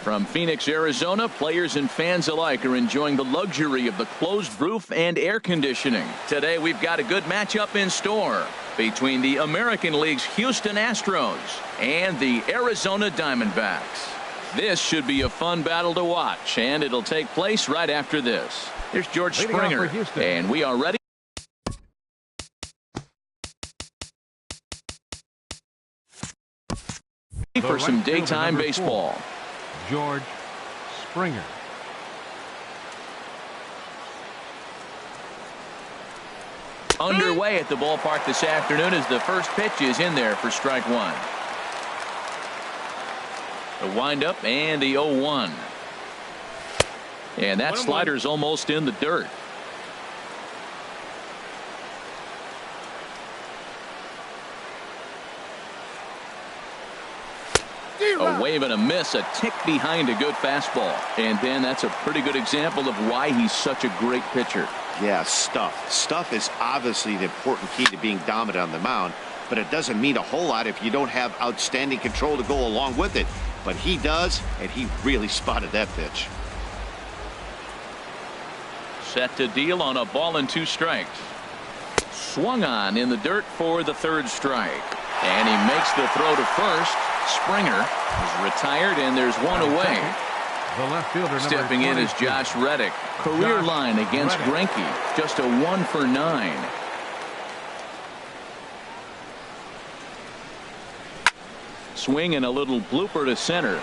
From Phoenix, Arizona, players and fans alike are enjoying the luxury of the closed roof and air conditioning. Today we've got a good matchup in store between the American League's Houston Astros and the Arizona Diamondbacks. This should be a fun battle to watch, and it'll take place right after this. Here's George Springer, and we are ready. For some daytime baseball. George Springer. Underway at the ballpark this afternoon as the first pitch is in there for strike one. The windup and the 0-1. And that slider's almost in the dirt. A wave and a miss, a tick behind a good fastball. And then that's a pretty good example of why he's such a great pitcher. Yeah, stuff. Stuff is obviously the important key to being dominant on the mound, but it doesn't mean a whole lot if you don't have outstanding control to go along with it. But he does, and he really spotted that pitch. Set to deal on a ball and 2 strikes. Swung on in the dirt for the 3rd strike. And he makes the throw to first. Springer is retired, and there's one away. The left fielder, stepping in is Josh Reddick. Career line against Greinke, just a 1 for 9. Swing and a little blooper to center.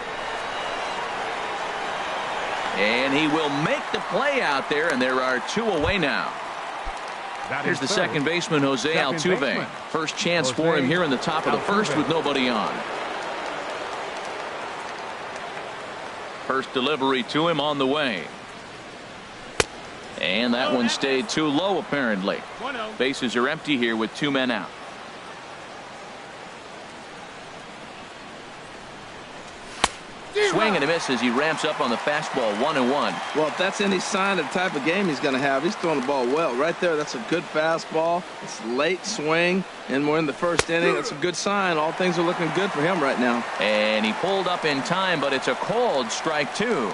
And he will make the play out there, and there are 2 away now. Here's the second baseman, Jose Altuve. First chance for him here in the top of the first with nobody on. First delivery to him on the way. And that one stayed too low apparently. Bases are empty here with 2 men out. Swing and a miss as he ramps up on the fastball. 1-1. Well, if that's any sign of the type of game he's going to have, he's throwing the ball well. Right there, that's a good fastball. It's late swing, and we're in the 1st inning. That's a good sign. All things are looking good for him right now. And he pulled up in time, but it's a called strike 2.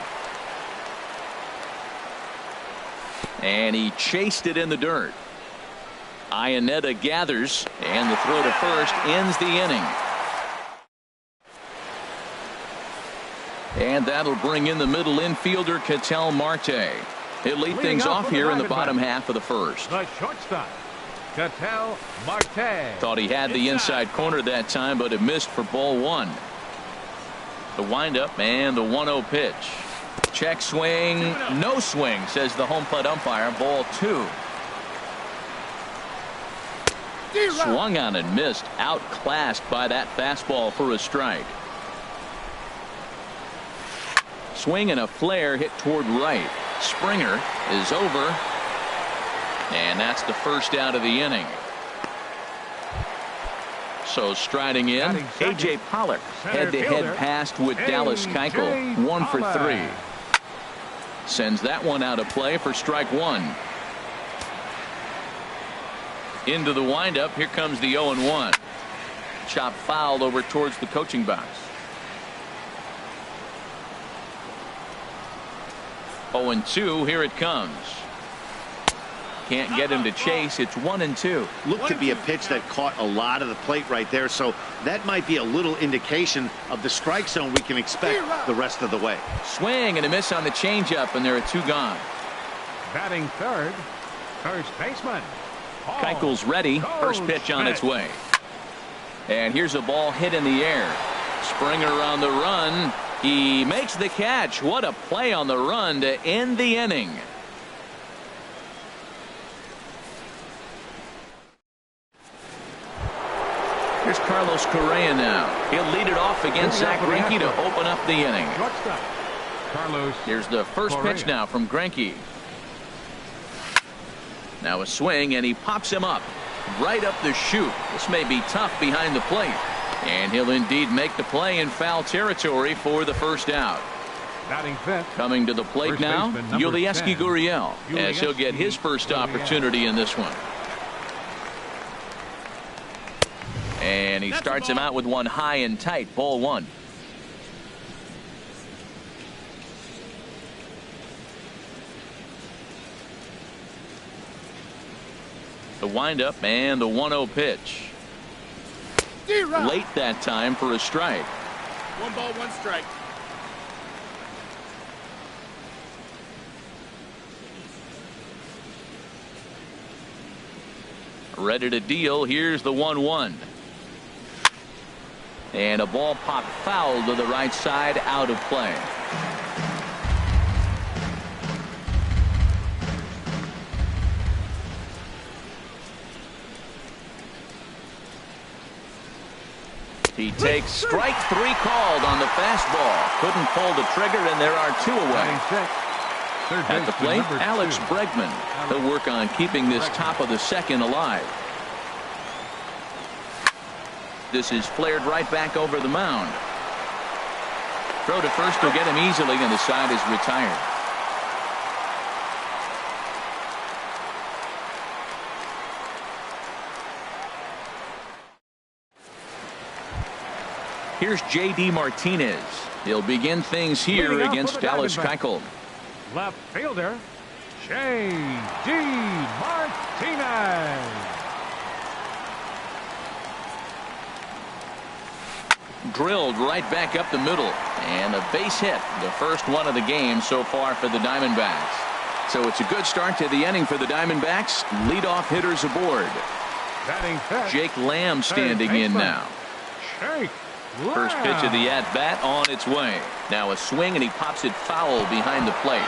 And he chased it in the dirt. Iannetta gathers, and the throw to first ends the inning. And that'll bring in the middle infielder, Ketel Marte. He'll lead things off here in the bottom half of the first. The shortstop, Ketel Marte. Thought he had the inside corner that time, but it missed for ball 1. The windup and the 1-0 pitch. Check swing, no swing, says the home plate umpire. Ball 2. Swung on and missed, outclassed by that fastball for a strike. Swing and a flare hit toward right. Springer is over, and that's the first out of the inning. So striding in, A.J. Pollock head-to-head passed with Dallas Keuchel. 1 for 3. Sends that one out of play for strike 1. Into the windup. Here comes the 0-1. Chop fouled over towards the coaching box. 0-2. Here it comes. Can't get him to chase. It's 1-2. Looked to be a pitch that caught a lot of the plate right there, so that might be a little indication of the strike zone we can expect the rest of the way. Swing and a miss on the changeup, and there are 2 gone. Batting third, first baseman. Keuchel's ready. First pitch on its way. And here's a ball hit in the air. Springer on the run. He makes the catch. What a play on the run to end the inning. Here's Carlos Correa now. He'll lead it off against Zach Greinke to open up the inning. Here's the first pitch now from Greinke. Now a swing, and he pops him up right up the chute. This may be tough behind the plate. And he'll indeed make the play in foul territory for the first out. Coming to the plate now, Yulieski Gurriel, as he'll get his first opportunity in this one. And he starts him out with one high and tight. Ball 1. The windup and the 1-0 pitch. Late that time for a strike. 1 ball, 1 strike. Ready to deal. Here's the 1-1. And a ball popped foul to the right side, out of play. He takes strike 3 called on the fastball. Couldn't pull the trigger, and there are 2 away. At the plate, Alex Bregman. He'll work on keeping this top of the second alive. This is flared right back over the mound. Throw to first will get him easily, and the side is retired. Here's J.D. Martinez. He'll begin things here against Dallas Keuchel. Left fielder, J.D. Martinez. Drilled right back up the middle, and a base hit, the first one of the game so far for the Diamondbacks. So it's a good start to the inning for the Diamondbacks. Leadoff hitters aboard. Jake Lamb standing in now. First pitch of the at-bat on its way. Now a swing, and he pops it foul behind the plate.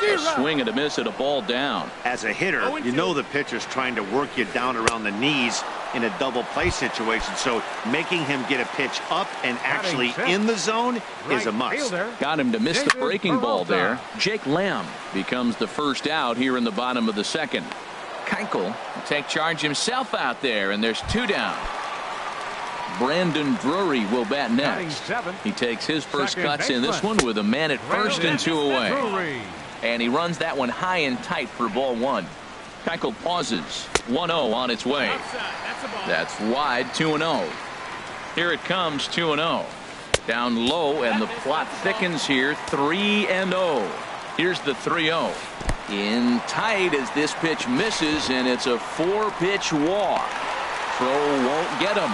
A swing and a miss at a ball down. As a hitter, you know the pitcher's trying to work you down around the knees in a double play situation, so making him get a pitch up and actually in the zone is a must. Got him to miss the breaking ball there. Jake Lamb becomes the first out here in the bottom of the second. Keuchel will take charge himself out there, and there's 2 down. Brandon Drury will bat next. He takes his first cuts in this one with a man at first and 2 away. And he runs that one high and tight for ball 1. Keuchel pauses. 1-0 on its way. That's wide. 2-0. Here it comes. 2-0. Down low, and the plot thickens here. 3-0. Here's the 3-0. In tight as this pitch misses, and it's a 4-pitch walk. Throw won't get him.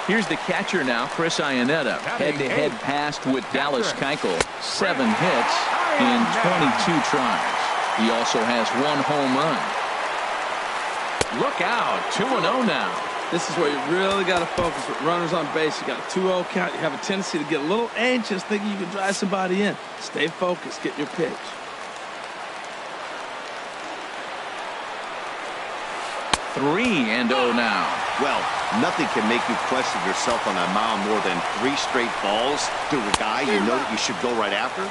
Here's the catcher now, Chris Iannetta. Head-to-head passed with Dallas Keuchel. 7 hits in 22 tries. He also has 1 home run. Look out, 2-0 now. This is where you really got to focus with runners on base. You got a 2-0 count. You have a tendency to get a little anxious thinking you can drive somebody in. Stay focused. Get your pitch. (3-0) now. Well, nothing can make you question yourself on a mound more than 3 straight balls to a guy you know that you should go right after.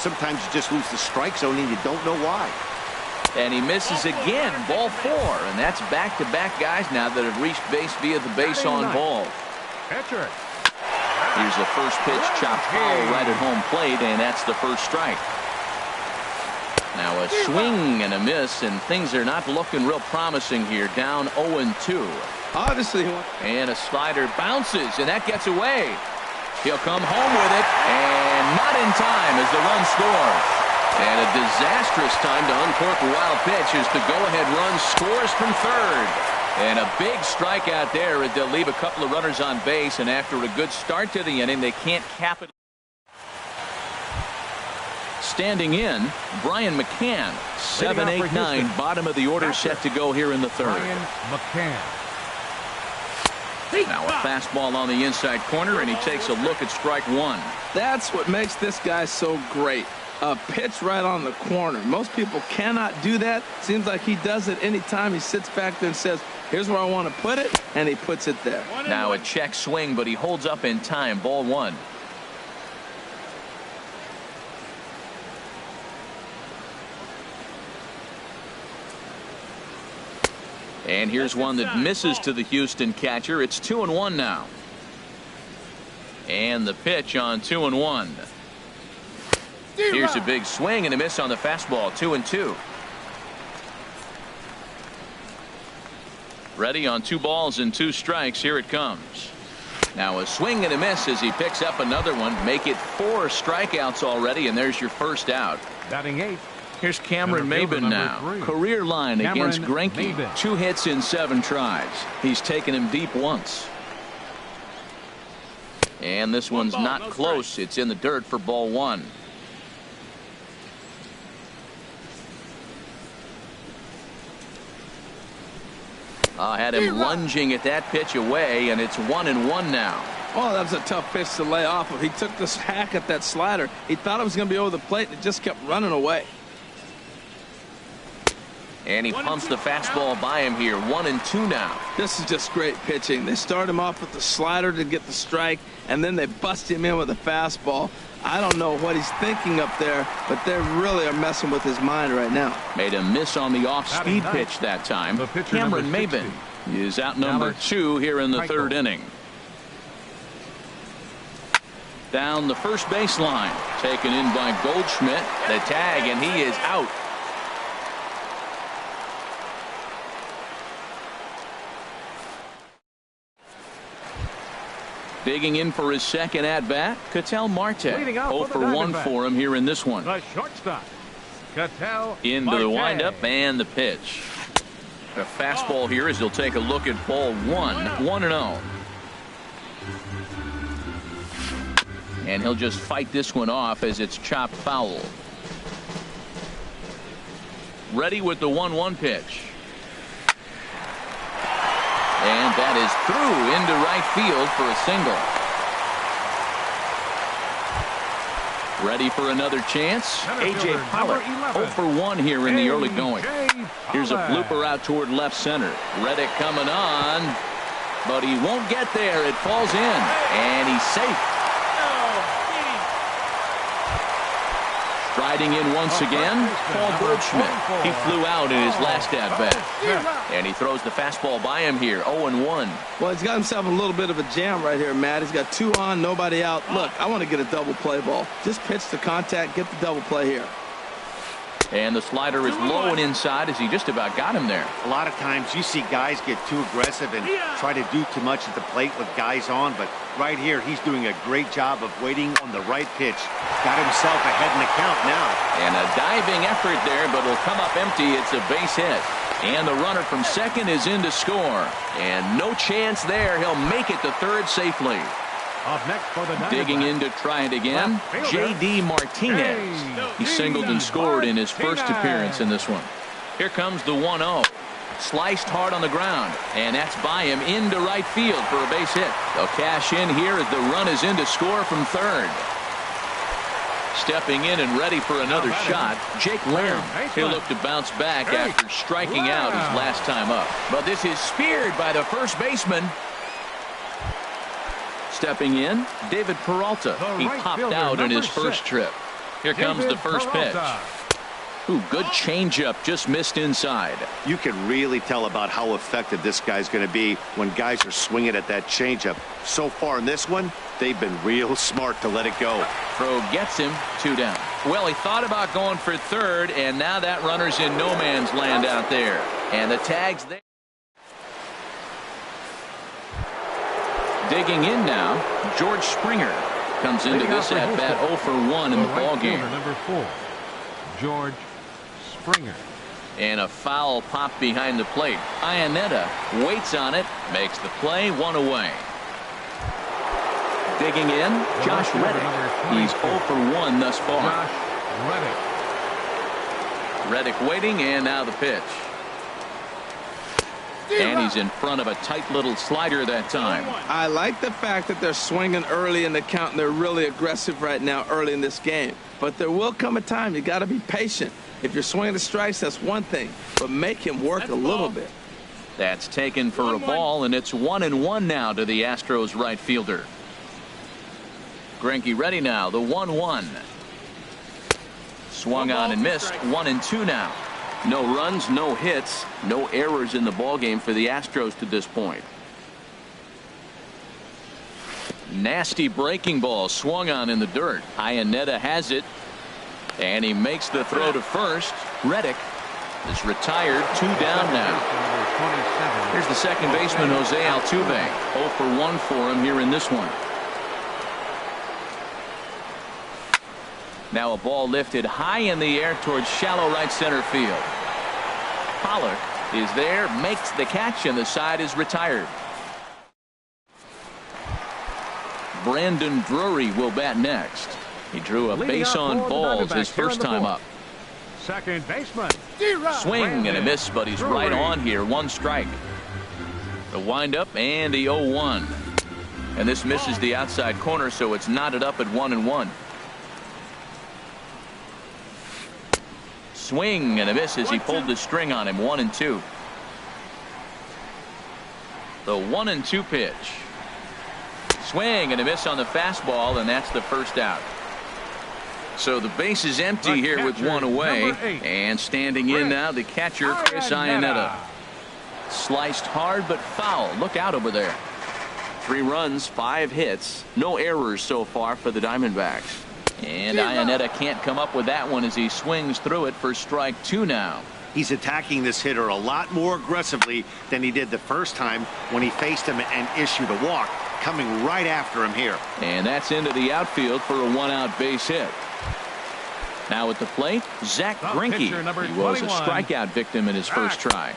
Sometimes you just lose the strike zone and you don't know why. And he misses again. Ball 4. And that's back-to-back guys now that have reached base via the base on ball. Here's the first pitch chopped foul right at home plate, and that's the first strike. Now a swing and a miss, and things are not looking real promising here. Down 0-2. Obviously. And a slider bounces, and that gets away. He'll come home with it, and not in time as the run scores. And a disastrous time to uncork a wild pitch as the go-ahead run scores from third. And a big strikeout there as they'll leave a couple of runners on base, and after a good start to the inning, they can't cap it. Standing in, Brian McCann. 7, 8, 9, bottom of the order, set to go here in the third. Now a fastball on the inside corner, and he takes a look at strike 1. That's what makes this guy so great. A pitch right on the corner. Most people cannot do that. Seems like he does it anytime he sits back there and says, here's where I want to put it, and he puts it there. Now a check swing, but he holds up in time. Ball 1. And here's one that misses to the Houston catcher. It's 2-1 now. And the pitch on 2-1. Here's a big swing and a miss on the fastball. 2-2. Ready on 2 balls and 2 strikes. Here it comes. Now a swing and a miss as he picks up another one. Make it 4 strikeouts already, and there's your first out. Batting 8. Here's Cameron Center fielder, Maben now. number 3. Career line against Greinke. Maben. 2 hits in 7 tries. He's taken him deep once. And this one's not close. It's in the dirt for ball 1. Had him lunging at that pitch away, and it's 1-1 now. Oh, that was a tough pitch to lay off of. He took this hack at that slider. He thought it was going to be over the plate, and it just kept running away. And he pumps the fastball by him here. 1-2 now. This is just great pitching. They start him off with the slider to get the strike, and then they bust him in with a fastball. I don't know what he's thinking up there, but they really are messing with his mind right now. Made a miss on the off-speed pitch that time. Cameron Maben is out number 2 here in the 3rd inning. Down the first baseline. Taken in by Goldschmidt. The tag, and he is out. Digging in for his second at-bat, Ketel Marte. 0 for 1 for him here in this one. The shortstop, Ketel Into Marte. the windup and the pitch. A fastball here as he'll take a look at ball 1. 1-0. And he'll just fight this one off as it's chopped foul. Ready with the 1-1 pitch. And that is through into right field for a single. Ready for another chance. A.J. Pollock 0 for 1 here in the early going. Here's a blooper out toward left center. Reddick coming on, but he won't get there. It falls in, and he's safe. Striding in once again, Paul Goldschmidt. He flew out in his last at-bat. And he throws the fastball by him here, 0-1. Well, he's got himself a little bit of a jam right here, Matt. He's got 2 on, nobody out. Look, I want to get a double play ball. Just pitch the contact, get the double play here. And the slider is low and inside as he just about got him there. A lot of times you see guys get too aggressive and try to do too much at the plate with guys on, but right here he's doing a great job of waiting on the right pitch. Got himself ahead in the count now. And a diving effort there, but will come up empty. It's a base hit. And the runner from second is in to score. And no chance there. He'll make it to third safely. Up next for the Digging in to try it again, J.D. Martinez. He singled and scored in his first appearance in this one. Here comes the 1-0. Sliced hard on the ground, and that's by him into right field for a base hit. They'll cash in here as the run is in to score from third. Stepping in and ready for another shot, Jake Lamb. He'll look to bounce back after striking out his last time up. But this is speared by the first baseman. Stepping in, David Peralta. He popped out in his first trip. Here comes the first pitch. Ooh, good changeup, just missed inside. You can really tell about how effective this guy's going to be when guys are swinging at that changeup. So far in this one, they've been real smart to let it go. Throw gets him, 2 down. Well, he thought about going for third, and now that runner's in no man's land out there. And the tag's there. Digging in now, George Springer comes into this at bat 0 for 1 in the ball game. Number 4, George Springer. And a foul pop behind the plate. Iannetta waits on it, makes the play, 1 away. Digging in, Josh Reddick. He's 0 for 1 thus far. Josh Reddick. Reddick waiting, and now the pitch. And he's in front of a tight little slider that time. I like the fact that they're swinging early in the count, and they're really aggressive right now early in this game. But there will come a time you got to be patient. If you're swinging the strikes, that's one thing, but make him work a little bit. That's taken for a ball, and it's 1-1 now to the Astros right fielder. Greinke ready now, the 1-1. Swung on and missed, 1-2 now. No runs, no hits, no errors in the ballgame for the Astros to this point. Nasty breaking ball swung on in the dirt. Iannetta has it, and he makes the throw to first. Reddick is retired. 2 down now. Here's the second baseman, Jose Altuve. 0 for 1 for him here in this one. Now a ball lifted high in the air towards shallow right center field. Pollard is there, makes the catch, and the side is retired. Brandon Drury will bat next. He drew a base on balls his first time up. Second baseman. Swing and a miss, but he's right on here. 1 strike. The windup and the 0-1. And this misses the outside corner, so it's knotted up at 1-1. Swing and a miss as he pulled the string on him. 1-2. The 1-2 pitch. Swing and a miss on the fastball, and that's the first out. So the base is empty here with 1 away. And standing in now, the catcher, Chris Iannetta. Sliced hard but foul. Look out over there. 3 runs, 5 hits. No errors so far for the Diamondbacks. And Iannetta can't come up with that one as he swings through it for strike 2 now. He's attacking this hitter a lot more aggressively than he did the first time when he faced him and issued a walk, coming right after him here. And that's into the outfield for a 1-out base hit. Now at the plate, Zach Greinke. He was a strikeout victim in his first try.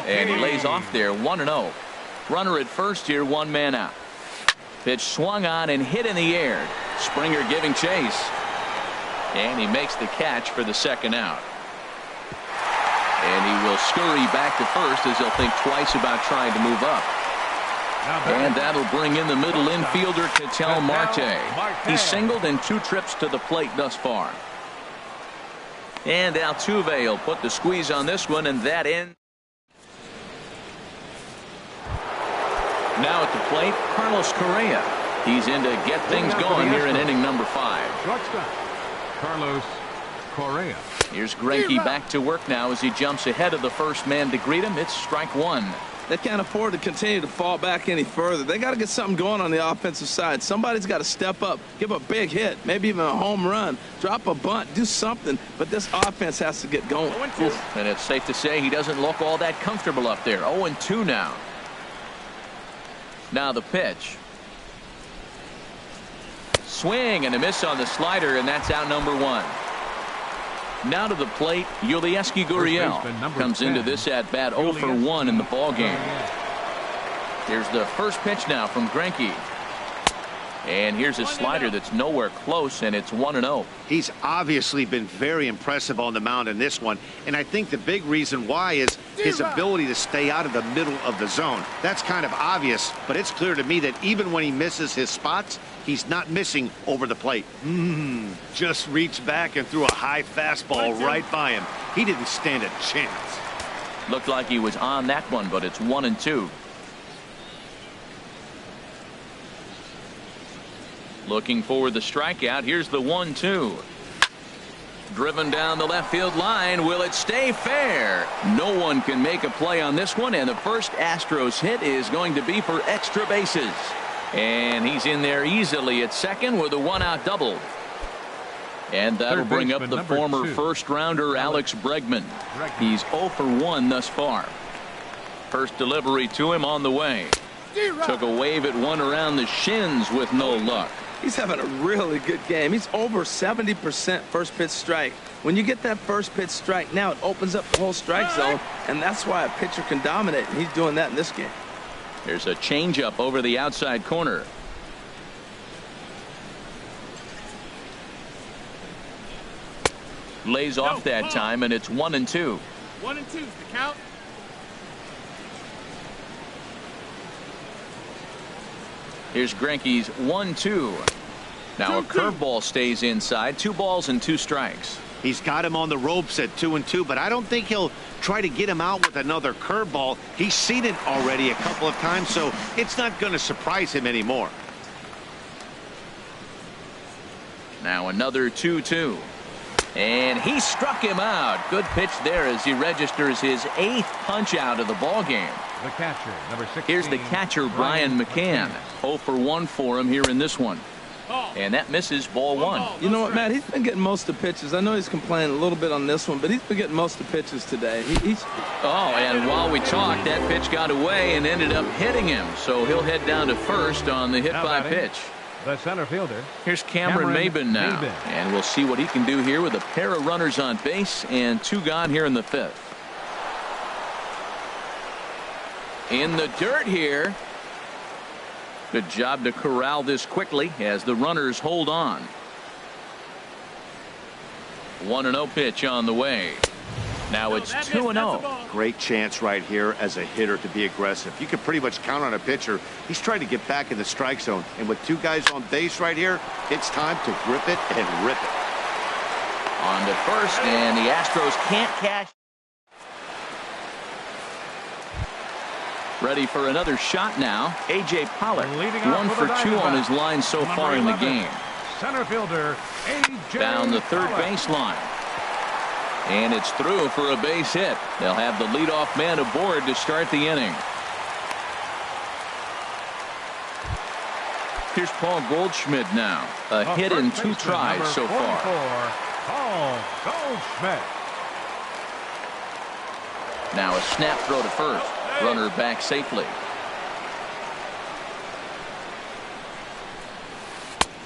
And he lays off there, 1-0. Runner at first here, 1 man out. Pitch swung on and hit in the air. Springer giving chase. And he makes the catch for the second out. And he will scurry back to first as he'll think twice about trying to move up. And that'll bring in the middle infielder, Ketel Marte. He's singled in 2 trips to the plate thus far. And Altuve will put the squeeze on this one, and that ends. Now at the plate, Carlos Correa. He's in to get things going here in inning number 5. Shortstop, Carlos Correa. Here's Greinke back to work now as he jumps ahead of the first man to greet him. It's strike 1. They can't afford to continue to fall back any further. They got to get something going on the offensive side. Somebody's got to step up, give a big hit, maybe even a home run, drop a bunt, do something. But this offense has to get going. And it's safe to say he doesn't look all that comfortable up there. 0-2 now. Now the pitch. Swing and a miss on the slider, and that's out number 1. Now to the plate, Yulieski Gurriel comes into this at bat 0 for 1 in the ball game. Here's the first pitch now from Greinke. And here's a slider that's nowhere close, and it's 1-0. He's obviously been very impressive on the mound in this one, and I think the big reason why is his ability to stay out of the middle of the zone. That's kind of obvious, but it's clear to me that even when he misses his spots, he's not missing over the plate. Just reached back and threw a high fastball right by him. He didn't stand a chance. Looked like he was on that one, but it's 1-2. Looking for the strikeout. Here's the 1-2. Driven down the left field line. Will it stay fair? No one can make a play on this one, and the first Astros hit is going to be for extra bases. And he's in there easily at second with a 1-out double. And that'll bring up the former first-rounder Alex Bregman. He's 0 for 1 thus far. First delivery to him on the way. Took a wave at one around the shins with no luck. He's having a really good game. He's over 70% first pitch strike. When you get that first pitch strike, now it opens up the whole strike zone, and that's why a pitcher can dominate, and he's doing that in this game. There's a changeup over the outside corner. Lays off that time, and it's 1-2. 1-2's the count. Here's Greinke's 1-2. Now a curveball stays inside. 2 balls and 2 strikes. He's got him on the ropes at 2-2, but I don't think he'll try to get him out with another curveball. He's seen it already a couple of times, so it's not going to surprise him anymore. Now another 2-2. And he struck him out. Good pitch there as he registers his 8th punch out of the ball game. The catcher, number 16. Here's the catcher, Brian McCann. 0 for 1 for him here in this one. And that misses ball one. You know what, Matt? He's been getting most of the pitches. I know he's complaining a little bit on this one, but he's been getting most of the pitches today. Oh, and while we talked, that pitch got away and ended up hitting him. So he'll head down to first on the hit by pitch. The center fielder. Here's Cameron Maben now. And we'll see what he can do here with a pair of runners on base and two gone here in the fifth. In the dirt here. Good job to corral this quickly as the runners hold on. 1-0 pitch on the way. Now it's 2-0. Great chance right here as a hitter to be aggressive. You can pretty much count on a pitcher. He's trying to get back in the strike zone. And with two guys on base right here, it's time to grip it and rip it. On to first, and the Astros can't cash. Ready for another shot now. A.J. Pollock, 1 for 2 on his line so far in the game. Center fielder, A.J. Down the third baseline. And it's through for a base hit. They'll have the leadoff man aboard to start the inning. Here's Paul Goldschmidt now. A hit in 2 tries so far. Paul Goldschmidt. Now a snap throw to first. Runner back safely.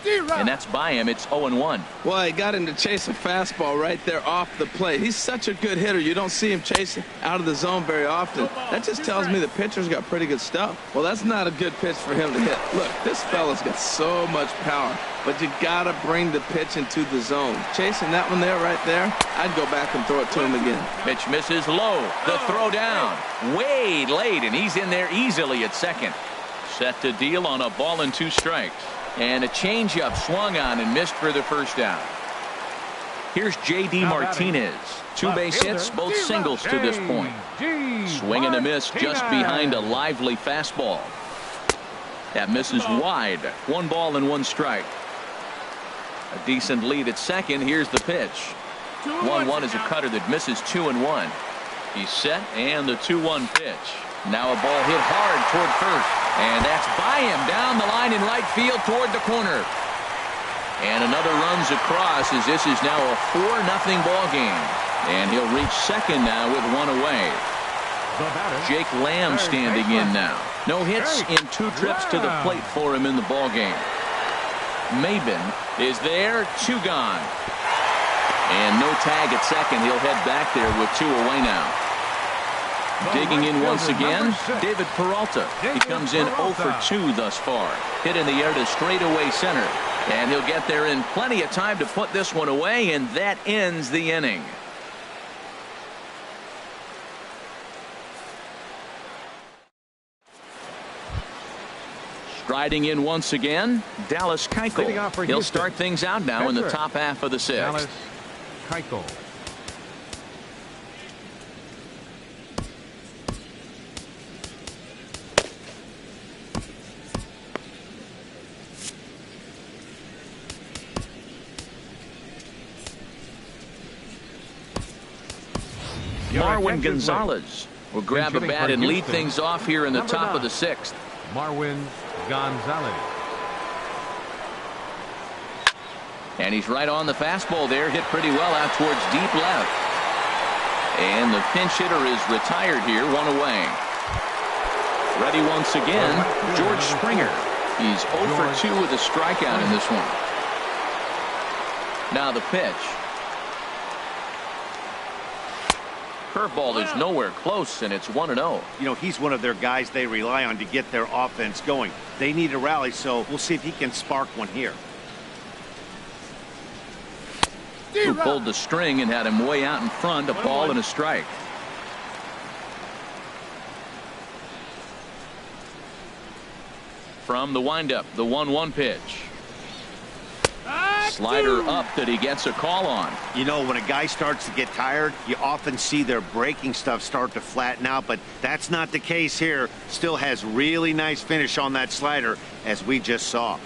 And that's by him. It's 0-1. Well, he got him to chase a fastball right there off the plate. He's such a good hitter. You don't see him chasing out of the zone very often. That just tells me the pitcher's got pretty good stuff. Well, that's not a good pitch for him to hit. Look, this fella's got so much power, but you got to bring the pitch into the zone. Chasing that one there, right there, I'd go back and throw it to him again. Pitch misses low. The throw down. Way late, and he's in there easily at second. Set to deal on a ball and 2 strikes. And a changeup swung on and missed for the first down. Here's J.D. Martinez. 2 base hits, both singles to this point. Swing and a miss just behind a lively fastball. That misses wide. 1 ball and 1 strike. A decent lead at second. Here's the pitch. 1-1 is a cutter that misses 2-1. He's set, and the 2-1 pitch. Now a ball hit hard toward first. And that's by him down the line in right field toward the corner. And another runs across as this is now a 4-0 ball game. And he'll reach second now with 1 away. Jake Lamb standing in now. No hits in 2 trips to the plate for him in the ball game. Maben is there, 2 gone. And no tag at second. He'll head back there with 2 away now. Digging in once again, David Peralta. He comes in 0 for 2 thus far. Hit in the air to straightaway center. And he'll get there in plenty of time to put this one away, and that ends the inning. Striding in once again, Dallas Keuchel. He'll start things out now in the top half of the 6th. Dallas Keuchel. Marwin Gonzalez will grab a bat and lead things off here in the top of the 6th. Marwin Gonzalez. And he's right on the fastball there. Hit pretty well out towards deep left. And the pinch hitter is retired here, 1 away. Ready once again, George Springer. He's 0 for 2 with a strikeout in this one. Now the pitch. Curveball is nowhere close, and it's 1-0. You know, he's one of their guys they rely on to get their offense going. They need a rally, so we'll see if he can spark one here. Who pulled the string and had him way out in front, a ball and a strike. From the windup, the 1-1 pitch. Slider up that he gets a call on. You know, when a guy starts to get tired, you often see their breaking stuff start to flatten out, but that's not the case here. Still has really nice finish on that slider, as we just saw.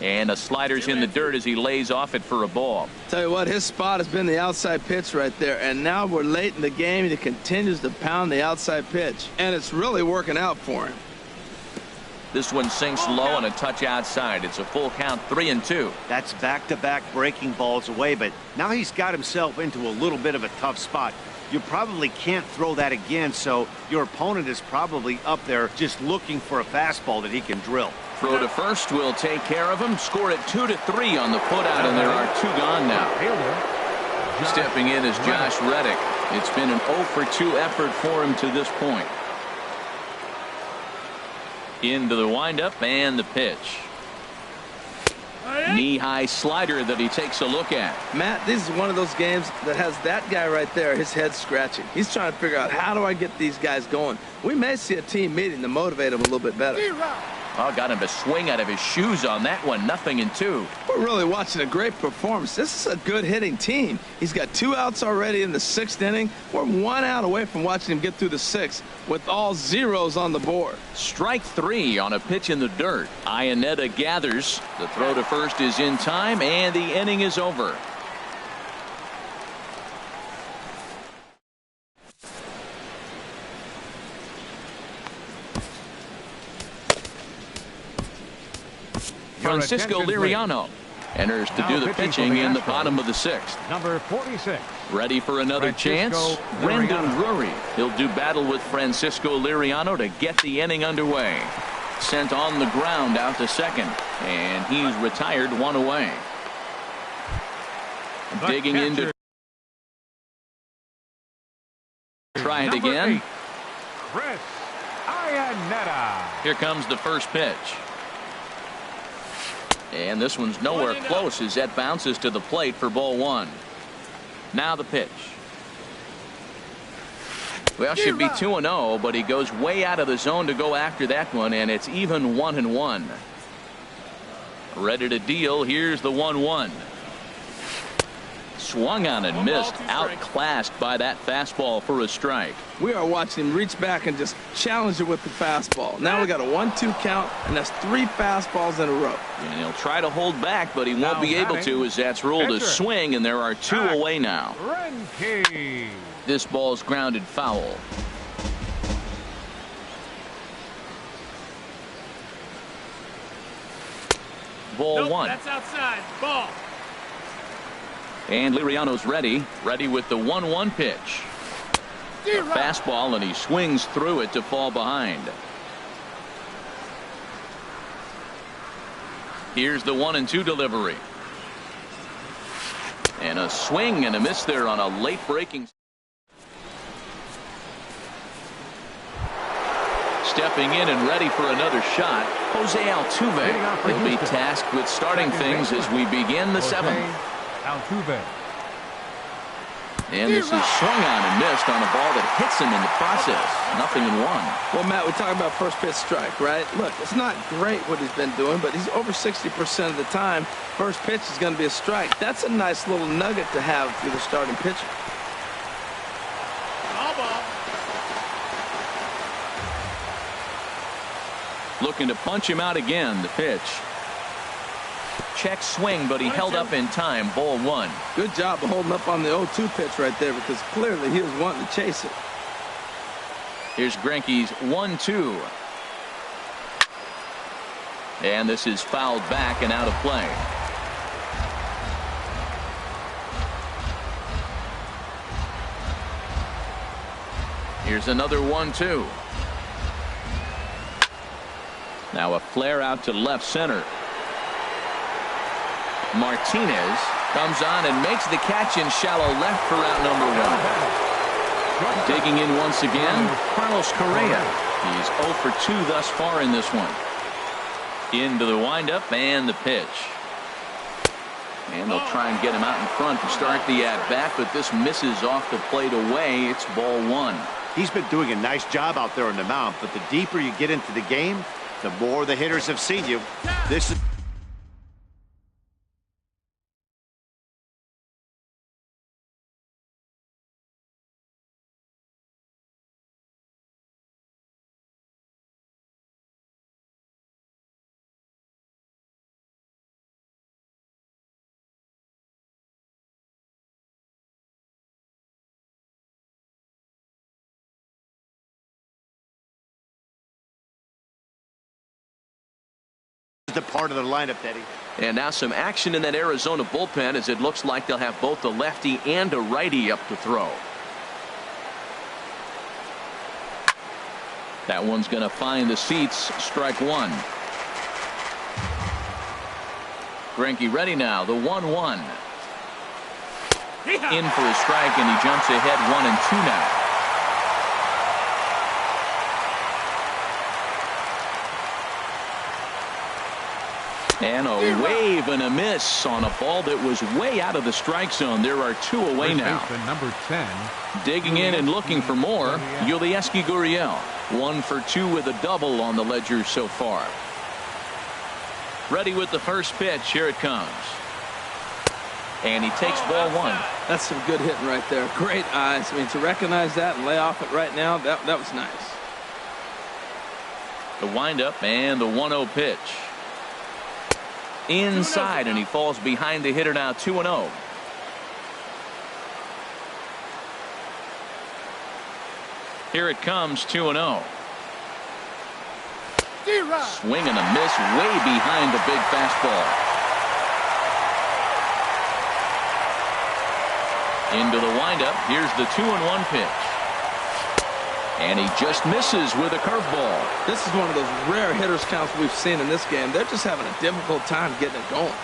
And a slider's in the dirt as he lays off it for a ball. Tell you what, his spot has been the outside pitch right there, and now we're late in the game and he continues to pound the outside pitch, and it's really working out for him. This one sinks low and a touch outside. It's a full count, 3-2. That's back-to-back breaking balls away, but now he's got himself into a little bit of a tough spot. You probably can't throw that again, so your opponent is probably up there just looking for a fastball that he can drill. Throw to first will take care of him. Score it 2-3 on the putout, and there are 2 gone now. Stepping in is Josh Reddick. It's been an 0-for-2 effort for him to this point. Into the windup and the pitch. Knee-high slider that he takes a look at. Matt, this is one of those games that has that guy right there, his head scratching. He's trying to figure out, how do I get these guys going? We may see a team meeting to motivate him a little bit better. Oh, got him to swing out of his shoes on that one. 0-2. We're really watching a great performance. This is a good hitting team. He's got 2 outs already in the 6th inning. We're 1 out away from watching him get through the 6th with all zeros on the board. Strike 3 on a pitch in the dirt. Iannetta gathers. The throw to first is in time, and the inning is over. Francisco Liriano enters to do the pitching in the bottom of the 6th. Number 46. Ready for another chance. Brendan Drury. He'll do battle with Francisco Liriano to get the inning underway. Sent on the ground out to second, and he's retired 1 away. Digging into. Try it again. 8, Chris Iannetta. Here comes the first pitch. And this one's nowhere close as that bounces to the plate for ball 1. Now the pitch. Well, should be 2-0, but he goes way out of the zone to go after that one, and it's even 1-1. Ready to deal. Here's the 1-1. Swung on and missed. Outclassed by that fastball for a strike. We are watching him reach back and just challenge it with the fastball. Now we got a 1-2 count, and that's 3 fastballs in a row. And he'll try to hold back, but he won't be able to, as that's ruled a swing, and there are 2 away now. This ball's grounded foul. Ball 1. That's outside. Ball. And Liriano's ready with the 1-1 pitch. A fastball, and he swings through it to fall behind. Here's the 1-2 delivery. And a swing and a miss there on a late breaking. Stepping in and ready for another shot, Jose Altuve. He'll be tasked with starting things as we begin the 7th. Altuve. And this is swung on and missed on a ball that hits him in the process. 0-1. Well, Matt, we talk about first pitch strike, right? Look, it's not great what he's been doing, but he's over 60% of the time. First pitch is going to be a strike. That's a nice little nugget to have for the starting pitcher. Looking to punch him out again. The pitch. Check swing, but he held up in time. Ball 1. Good job of holding up on the 0-2 pitch right there, because clearly he was wanting to chase it. Here's Greinke's 1-2. And this is fouled back and out of play. Here's another 1-2. Now a flare out to left center. Martinez comes on and makes the catch in shallow left for out number 1. Digging in once again, Carlos Correa. He's 0 for 2 thus far in this one. Into the windup and the pitch. And they'll try and get him out in front to start the at-bat, but this misses off the plate away. It's ball 1. He's been doing a nice job out there on the mound, but the deeper you get into the game, the more the hitters have seen you. This is The part of the lineup, Teddy. And now some action in that Arizona bullpen, as it looks like they'll have both a lefty and a righty up to throw. That one's going to find the seats. Strike one. Greinke ready now. The 1-1. In for a strike, and he jumps ahead 1-2 now. And a wave and a miss on a ball that was way out of the strike zone. There are two away now. Number 10. Digging in and looking for more, Yulieski Gurriel. 1 for 2 with a double on the ledger so far. Ready with the first pitch. Here it comes. And he takes ball one. That's some good hitting right there. Great eyes. I mean, to recognize that and lay off it right now, that was nice. The windup and the 1-0 pitch. Inside, and he falls behind the hitter now. 2-0. Here it comes. 2-0. Swing and a miss way behind the big fastball. Into the windup. Here's the 2-1 pitch. And he just misses with a curveball. This is one of those rare hitters counts we've seen in this game. They're just having a difficult time getting it going.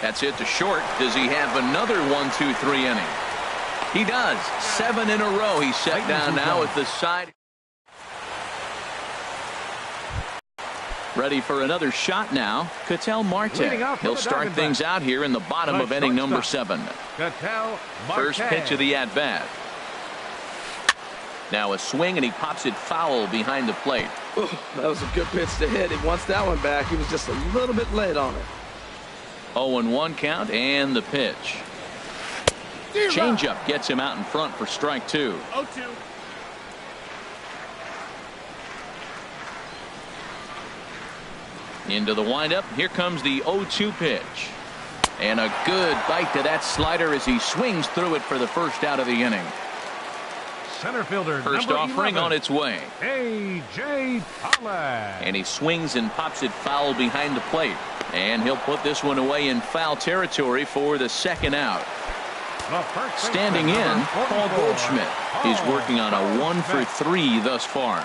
That's it to short. Does he have another 1-2-3 inning? He does. 7 in a row. He's set down now at the side. Ready for another shot now. Ketel Marte. He'll start things out here in the bottom of inning number 7. First pitch of the at-bat. Now a swing, and he pops it foul behind the plate. Ooh, that was a good pitch to hit. He wants that one back. He was just a little bit late on it. 0-1 count, and the pitch. Changeup gets him out in front for strike 2. 0-2. Into the windup. Here comes the 0-2 pitch. And a good bite to that slider as he swings through it for the first out of the inning. Center fielder first offering on its way. A.J. Pollock. And he swings and pops it foul behind the plate. And he'll put this one away in foul territory for the second out. Standing in, Paul Goldschmidt. He's working on a 1 for 3 thus far.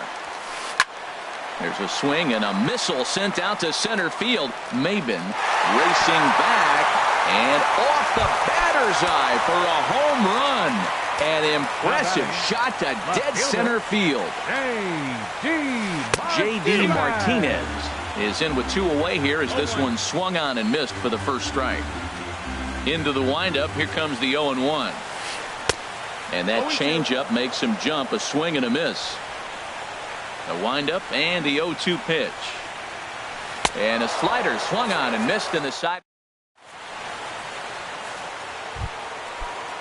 There's a swing and a missile sent out to center field. Maben racing back and off the batter's eye for a home run. An impressive shot to dead center field. J.D. Martinez is in with 2 away here as this one swung on and missed for the first strike. Into the windup. Here comes the 0-1. And that changeup makes him jump. A swing and a miss. The windup and the 0-2 pitch. And a slider swung on and missed in the side.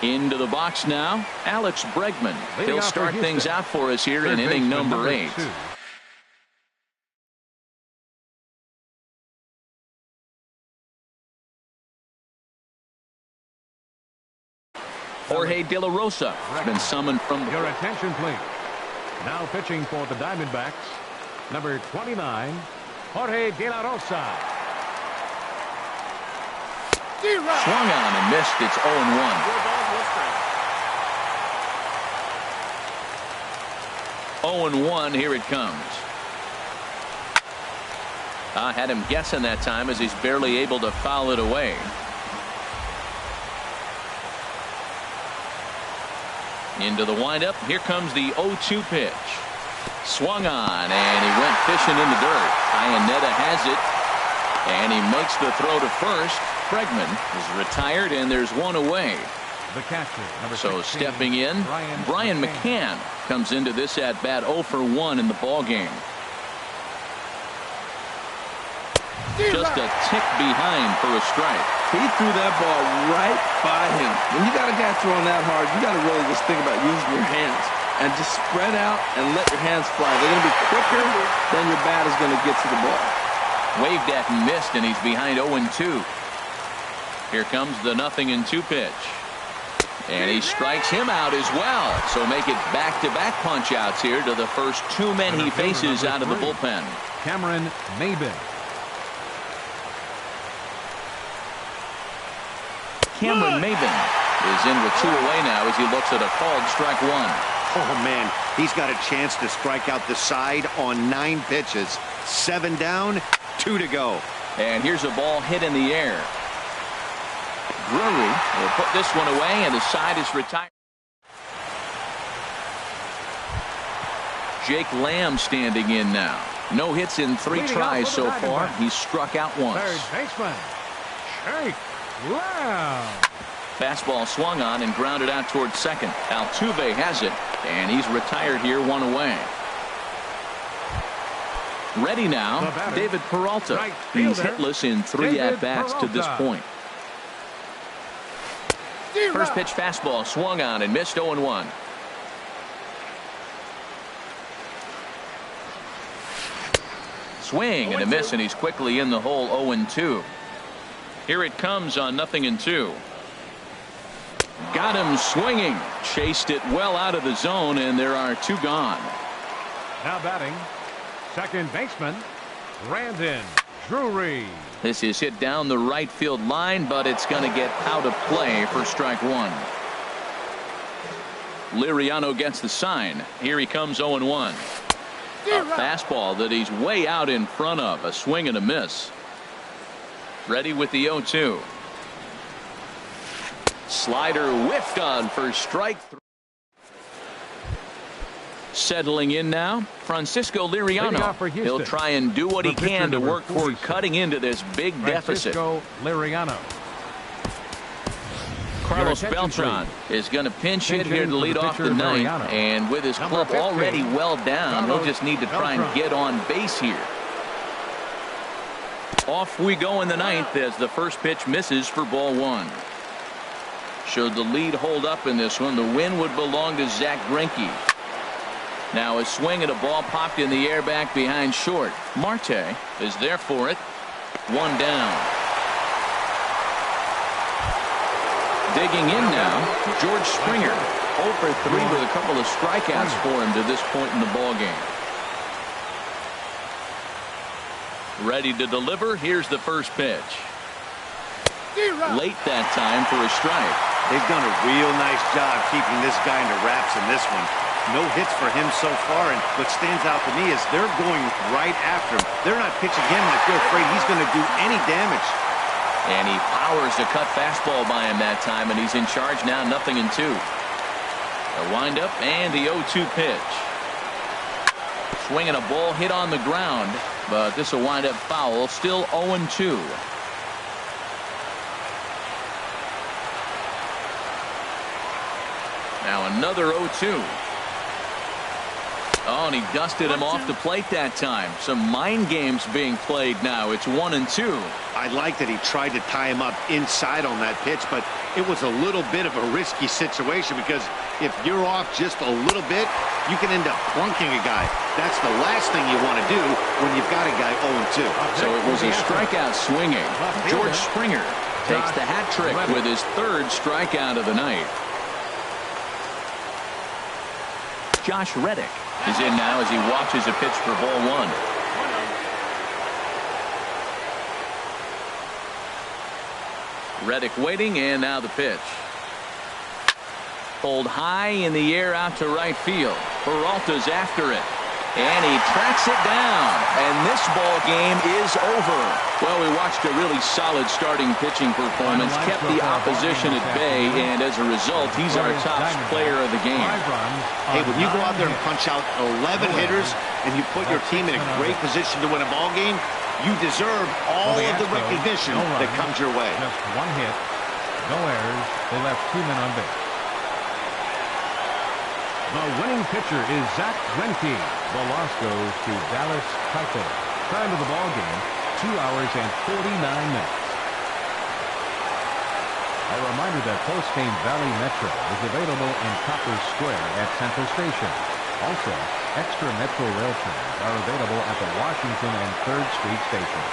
Into the box now, Alex Bregman. He'll start things out for us here in inning number 8. Jorge De La Rosa has been summoned from the... Your attention, please. Now pitching for the Diamondbacks, number 29, Jorge De La Rosa. Swung on and missed. It's 0-1. 0-1. Here it comes. I had him guessing that time as he's barely able to foul it away. Into the windup. Here comes the 0-2 pitch. Swung on, and he went fishing in the dirt. Iannetta has it, and he makes the throw to first. Bregman is retired, and there's 1 away. The catcher, number so 16, stepping in, Brian McCann comes into this at bat 0 for 1 in the ball game. Just a tick behind for a strike. He threw that ball right by him. When you got a guy throwing that hard, you got to really just think about using your hands and just spread out and let your hands fly. They're going to be quicker than your bat is going to get to the ball. Waved at and missed, and he's behind 0-2. Here comes the 0-2 pitch. And he strikes him out as well. So make it back-to-back punch-outs here to the first two men he faces out of the bullpen. Cameron Maybin. Cameron Maybin is in with 2 away now as he looks at a called strike 1. Oh, man, he's got a chance to strike out the side on 9 pitches. 7 down, 2 to go. And here's a ball hit in the air. Drury will put this one away, and the side is retired. Jake Lamb standing in now. No hits in 3 tries so far. He's struck out once. Third baseman, Jake Lamb. Fastball swung on and grounded out towards second. Altuve has it, and he's retired here, 1 away. Ready now, David Peralta. He's hitless in 3 at-bats to this point. First pitch fastball swung on and missed 0-1. Swing and a miss, and he's quickly in the hole. 0-2. Here it comes on 0-2. Got him swinging. Chased it well out of the zone, and there are 2 gone. Now batting, second baseman Brandon Drury. This is hit down the right field line, but it's going to get out of play for strike 1. Liriano gets the sign. Here he comes. 0-1. A fastball that he's way out in front of. A swing and a miss. Ready with the 0-2. Slider whiffed on for strike 3. Settling in now, Francisco Liriano. He'll try and do what he can to work toward cutting into this big deficit. Liriano. Carlos Beltran is going to pinch hit here to lead off the ninth, and with his club already well down, he'll just need to try and get on base here. Off we go in the ninth as the first pitch misses for ball 1. Should the lead hold up in this one, the win would belong to Zach Greinke. Now a swing at a ball popped in the air back behind short. Marte is there for it. 1 down. Digging in now, George Springer. 0 for 3 with a couple of strikeouts for him to this point in the ballgame. Ready to deliver. Here's the first pitch. Late that time for a strike. They've done a real nice job keeping this guy under wraps in this one. No hits for him so far, and what stands out to me is they're going right after him. They're not pitching him like they're afraid he's going to do any damage. And he powers the cut fastball by him that time, and he's in charge now. 0-2. A windup and the 0-2 pitch. Swinging a ball hit on the ground, but this will wind up foul. Still 0-2. Now another 0-2. Oh, and he dusted him off the plate that time. Some mind games being played now. It's 1-2. I like that he tried to tie him up inside on that pitch, but it was a little bit of a risky situation because if you're off just a little bit, you can end up plunking a guy. That's the last thing you want to do when you've got a guy 0-2. So it was a strikeout swinging. George Springer takes the hat trick with his 3rd strikeout of the night. Josh Reddick is in now as he watches a pitch for ball 1. Reddick waiting, and now the pitch. Pulled high in the air out to right field. Peralta's after it, and he tracks it down, and this ball game is over. Well, we watched a really solid starting pitching performance, kept the opposition at bay, and as a result, he's our top player of the game. Hey, when you go out there and punch out 11 hitters and you put your team in a great position to win a ball game, you deserve all of the recognition that comes your way. Just 1 hit, no errors. They left 2 men on base. The winning pitcher is Zach Greinke. The loss goes to Dallas Keuchel. Time of the ball game, 2 hours and 49 minutes. A reminder that post-game Valley Metro is available in Copper Square at Central Station. Also, extra Metro rail trains are available at the Washington and 3rd Street stations.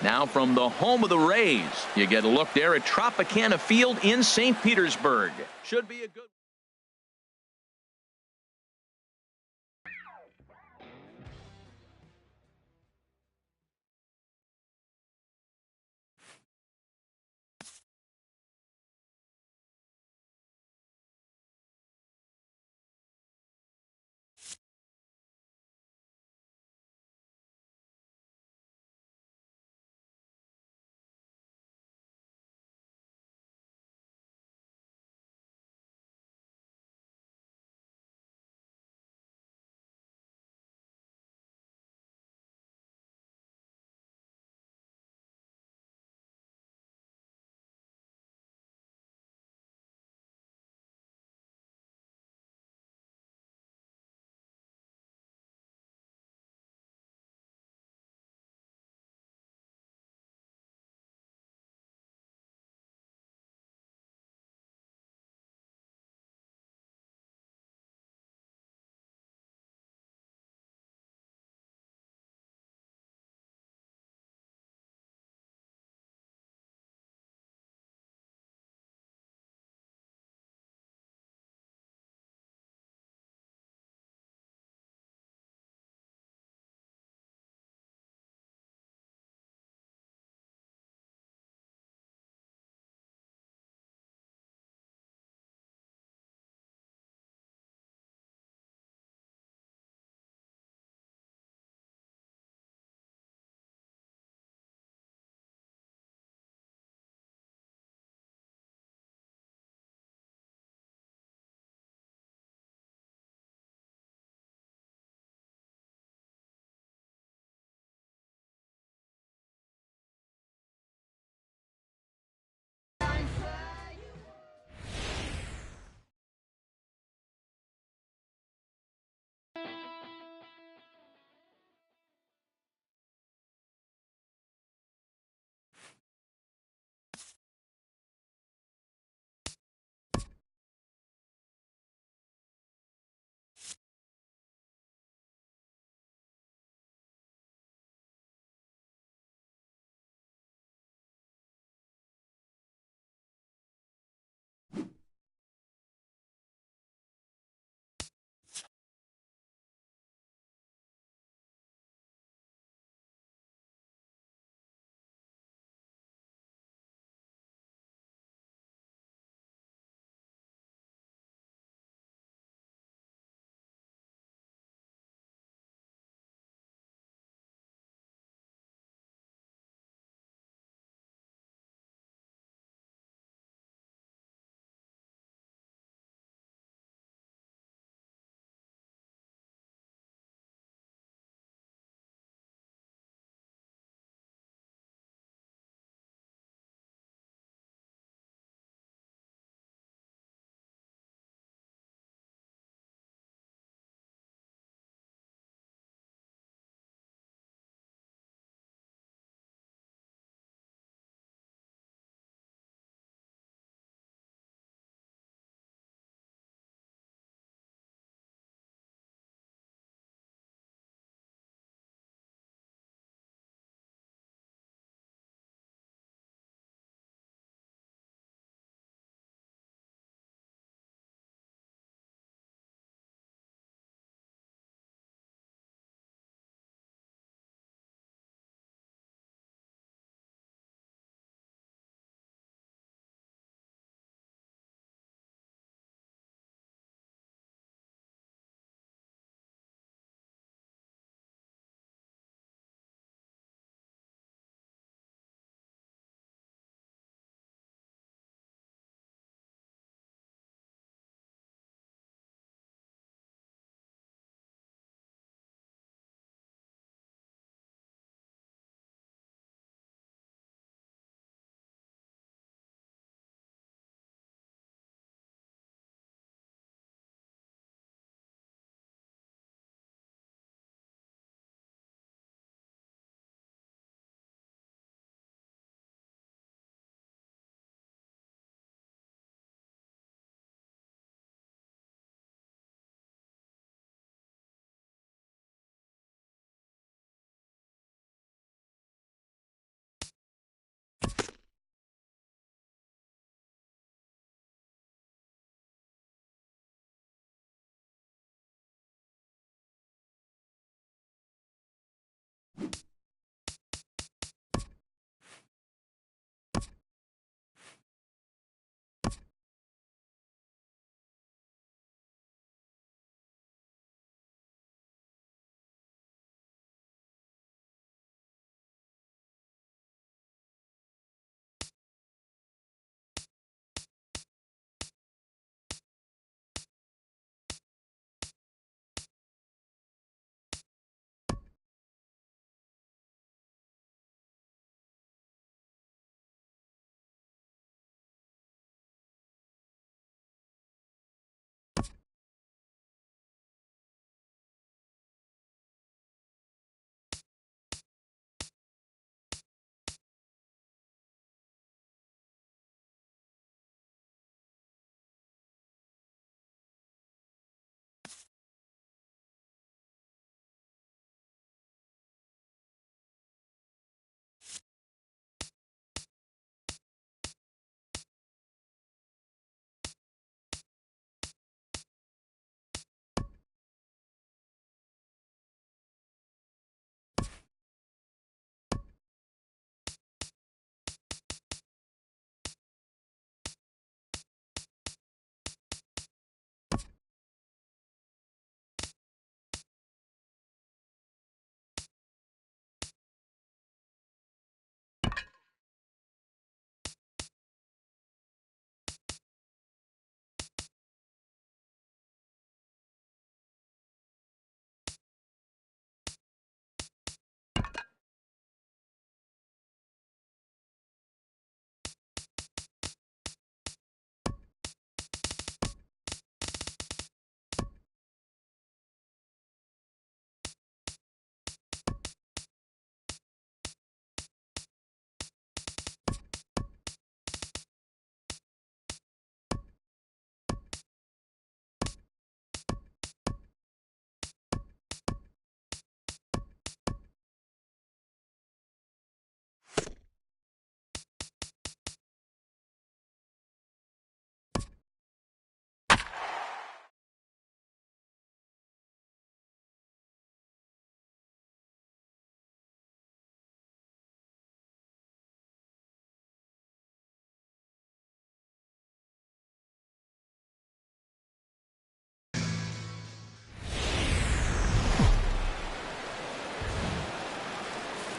Now from the home of the Rays, you get a look there at Tropicana Field in St. Petersburg. Should be a good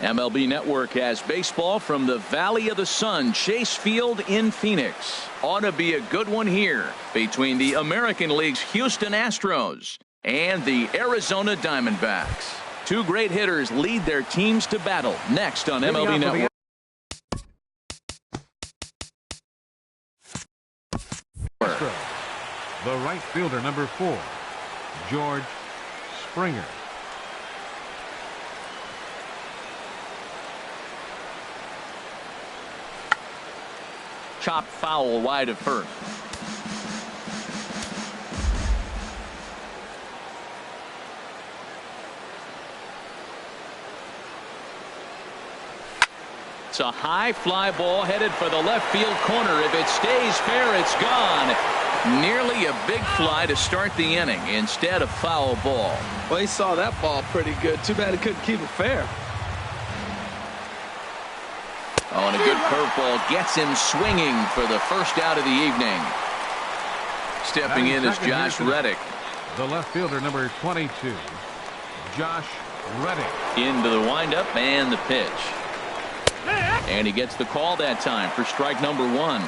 MLB Network has baseball from the Valley of the Sun, Chase Field in Phoenix. Ought to be a good one here between the American League's Houston Astros and the Arizona Diamondbacks. Two great hitters lead their teams to battle next on MLB Network. The right fielder, number 4, George Springer. Chopped foul wide of first. It's a high fly ball headed for the left field corner. If it stays fair, it's gone. Nearly a big fly to start the inning instead of foul ball. Well, he saw that ball pretty good. Too bad he couldn't keep it fair. Oh, and a good curveball gets him swinging for the first out of the evening. Stepping in is Josh Reddick. The left fielder, number 22, Josh Reddick. Into the windup and the pitch. And he gets the call that time for strike number 1.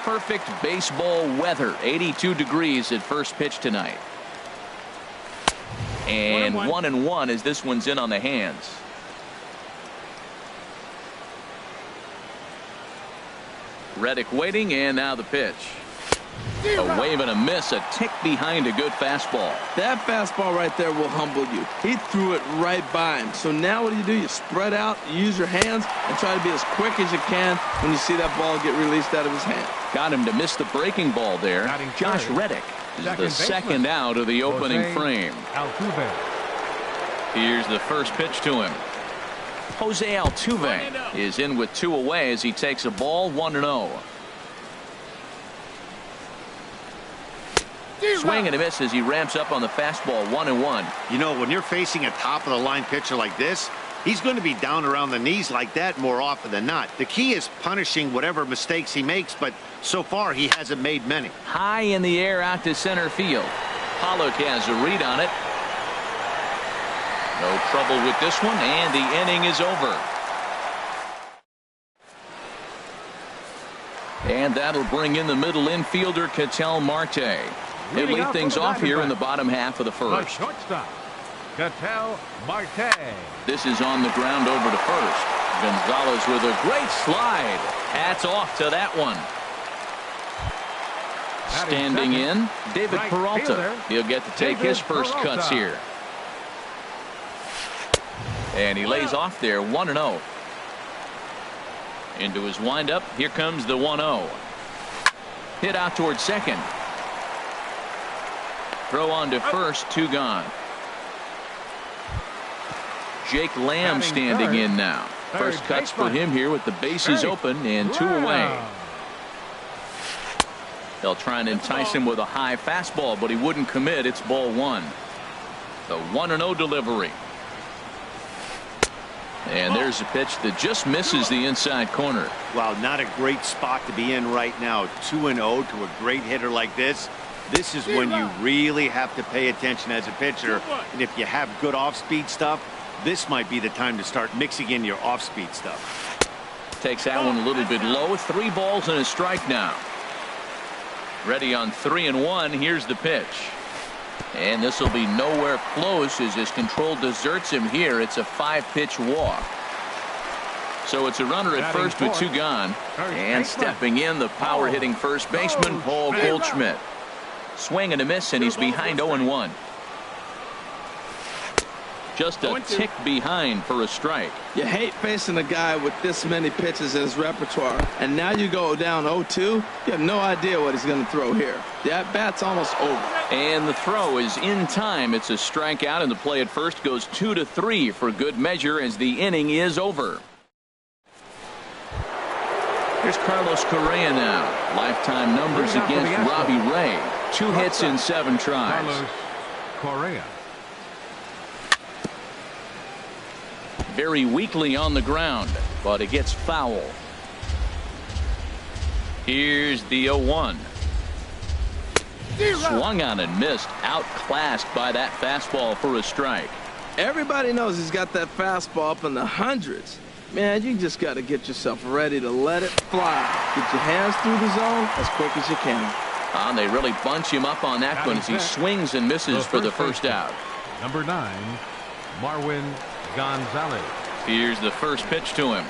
Perfect baseball weather. 82 degrees at first pitch tonight. And 1-1 as this one's in on the hands. Reddick waiting, and now the pitch. A wave and a miss, a tick behind a good fastball. That fastball right there will humble you. He threw it right by him. So now what do? You spread out, you use your hands, and try to be as quick as you can when you see that ball get released out of his hand. Got him to miss the breaking ball there. Josh Reddick is the second out of the opening frame. Altuve. Here's the first pitch to him. Jose Altuve is in with 2 away as he takes a ball 1-0. Swing and a miss as he ramps up on the fastball. 1-1. You know, when you're facing a top-of-the-line pitcher like this, he's going to be down around the knees like that more often than not. The key is punishing whatever mistakes he makes, but so far he hasn't made many. High in the air out to center field. Pollock has a read on it. No trouble with this one, and the inning is over. And that'll bring in the middle infielder, Ketel Marte. They lead things off here in the bottom half of the first. Shortstop, Ketel Marte. This is on the ground over to first. Gonzalez with a great slide. Hats off to that one. Standing in, David Peralta. He'll get to take his first cuts here. And he lays off there. 1-0. Into his windup. Here comes the 1-0. Hit out towards second. Throw on to first. 2 gone. Jake Lamb standing in now. First cuts for him here with the bases open and 2 away. They'll try and entice him with a high fastball, but he wouldn't commit. It's ball 1. The 1-0 delivery. And there's a pitch that just misses the inside corner. Wow, not a great spot to be in right now. 2-0 to a great hitter like this. This is when you really have to pay attention as a pitcher. And if you have good off-speed stuff, this might be the time to start mixing in your off-speed stuff. Takes that one a little bit low. 3 balls and a strike now. Ready on 3-1. Here's the pitch. And this will be nowhere close as his control deserts him here. It's a 5-pitch walk. So it's a runner at first with 2 gone. And stepping in, the power-hitting first baseman, Paul Goldschmidt. Swing and a miss, and he's behind 0-1. Just a tick behind for a strike. You hate facing a guy with this many pitches in his repertoire. And now you go down 0-2. You have no idea what he's going to throw here. The at-bat's almost over. And the throw is in time. It's a strikeout, and the play at first goes 2-3 for good measure as the inning is over. Here's Carlos Correa now. Lifetime numbers against Robbie Ray. 2 hits in 7 tries. Carlos Correa. Very weakly on the ground, but it gets foul. Here's the 0-1. Swung on and missed. Outclassed by that fastball for a strike. Everybody knows he's got that fastball up in the hundreds. Man, you just got to get yourself ready to let it fly. Get your hands through the zone as quick as you can. They really bunch him up on that one as he swings and misses for the first out. Number 9, Marwin Gonzalez. Here's the first pitch to him.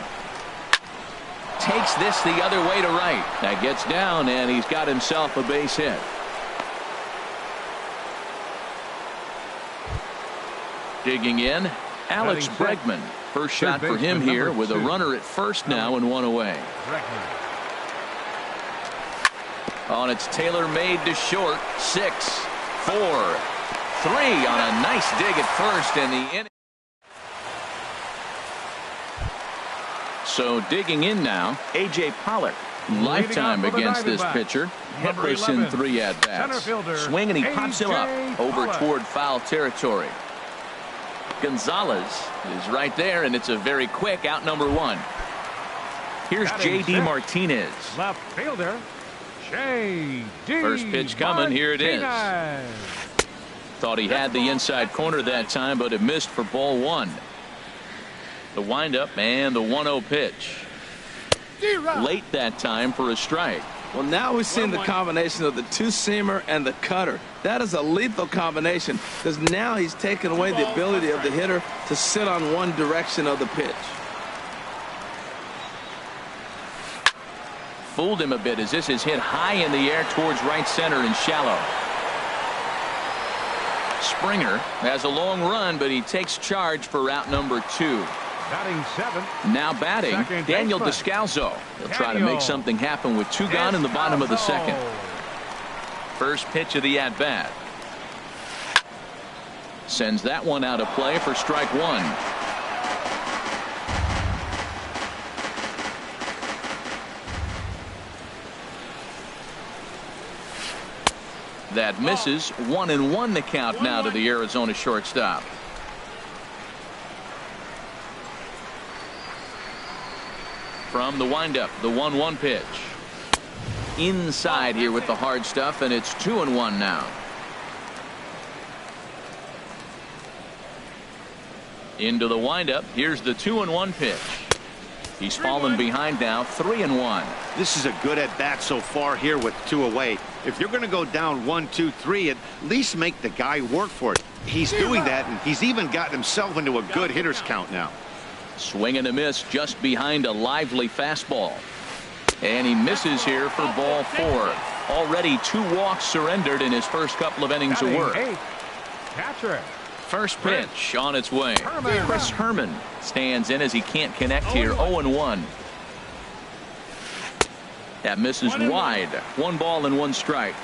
Takes this the other way to right. That gets down, and he's got himself a base hit. Digging in, Alex Bregman. First shot for him here with a runner at first now and one away. On it's tailor-made to short. 6, 4, 3 on a nice dig at first, and the inning. So digging in now, A.J. Pollock. Lifetime against this pitcher. Hitless in 3 at-bats. Swing and he pops him up over toward foul territory. Gonzalez is right there, and it's a very quick out number 1. Here's J.D. Martinez. Left fielder, J.D. First pitch coming. Here it is. Thought he had the inside corner that time, but it missed for ball 1. The windup and the 1-0 pitch. Late that time for a strike. Well, now we've seen the combination of the two-seamer and the cutter. That is a lethal combination because now he's taken away the ability of the hitter to sit on one direction of the pitch. Fooled him a bit as this is hit high in the air towards right center and shallow. Springer has a long run, but he takes charge for route number 2. Batting 7. Now batting, Daniel Descalzo. He'll try to make something happen with 2 gone in the bottom of the second. First pitch of the at-bat. Sends that one out of play for strike 1. That misses. 1-1 the count now to the Arizona shortstop. From the windup, the 1-1 pitch. Inside here with the hard stuff, and it's 2-1 now. Into the windup. Here's the 2-1 pitch. He's fallen behind now. 3-1. This is a good at bat so far here with 2 away. If you're going to go down 1, 2, 3, at least make the guy work for it. He's doing that, and he's even gotten himself into a good hitter's count now. Swing and a miss just behind a lively fastball. And he misses here for ball 4. Already 2 walks surrendered in his first couple of innings of work. Catcher. First pitch on its way. Chris Herman stands in as he can't connect here. 0-1. That misses wide. 1 ball and 1 strike.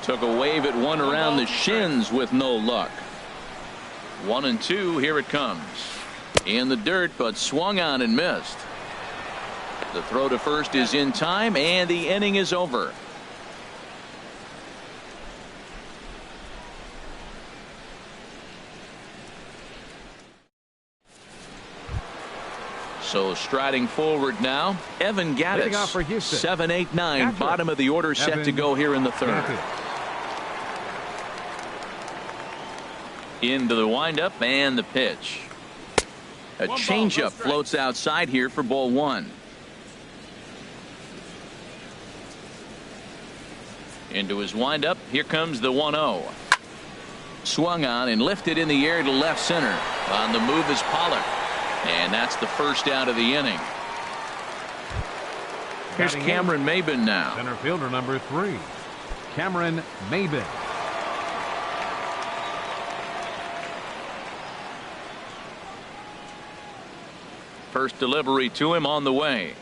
Took a wave at one around the shins with no luck. 1-2. Here it comes. In the dirt, but swung on and missed. The throw to first is in time, and the inning is over. So striding forward now, Evan Gattis. 7-8-9, bottom of the order, set to go here in the 3rd. Into the windup and the pitch. A changeup floats outside here for ball 1. Into his windup. Here comes the 1-0. Swung on and lifted in the air to left center. On the move is Pollock. And that's the first out of the inning. Here's Cameron Maybin now. Center fielder number 3, Cameron Maybin. First delivery to him on the way.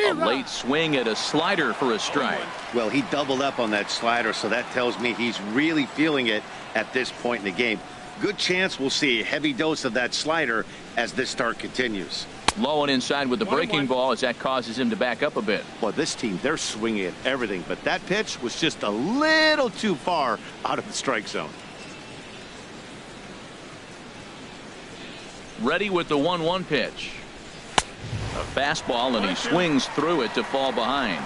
A late swing at a slider for a strike. Well, he doubled up on that slider, so that tells me he's really feeling it at this point in the game. Good chance we'll see a heavy dose of that slider as this start continues. Low and inside with the breaking ball as that causes him to back up a bit. Well, this team, they're swinging at everything, but that pitch was just a little too far out of the strike zone. Ready with the 1-1 pitch. A fastball, and he swings through it to fall behind.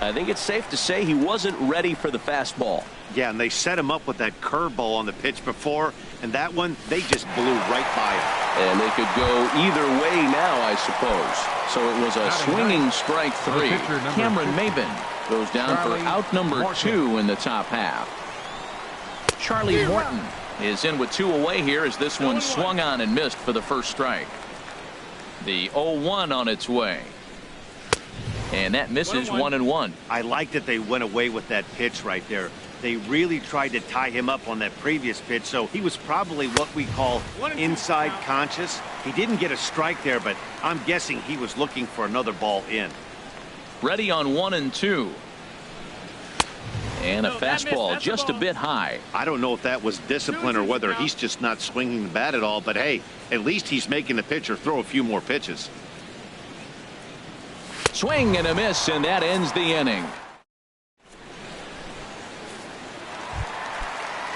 I think it's safe to say he wasn't ready for the fastball. Yeah, and they set him up with that curveball on the pitch before, and that one, they just blew right by him. And they could go either way now, I suppose. So it was a swinging strike 3. Cameron Maben goes down for out number 2 in the top half. Charlie Morton is in with 2 away here as this one swung on and missed for the first strike. The 0-1 on its way. And that misses 1-1. I like that they went away with that pitch right there. They really tried to tie him up on that previous pitch, so he was probably what we call inside conscious. He didn't get a strike there, but I'm guessing he was looking for another ball in. Ready on 1-2. And a fastball just a bit high. I don't know if that was discipline or whether he's just not swinging the bat at all, but hey, at least he's making the pitcher throw a few more pitches. Swing and a miss, and that ends the inning.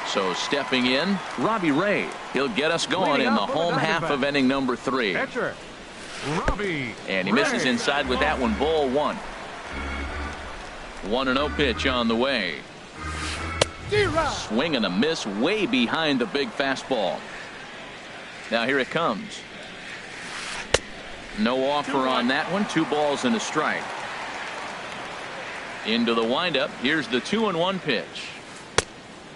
So stepping in, Robbie Ray. He'll get us going in the home half of inning number 3. Pitcher, Robbie And he misses Ray. inside with that one, ball 1. 1-0 pitch on the way. Swing and a miss way behind the big fastball. Now here it comes. No offer on that one. 2 balls and a strike. Into the windup. Here's the 2-1 pitch.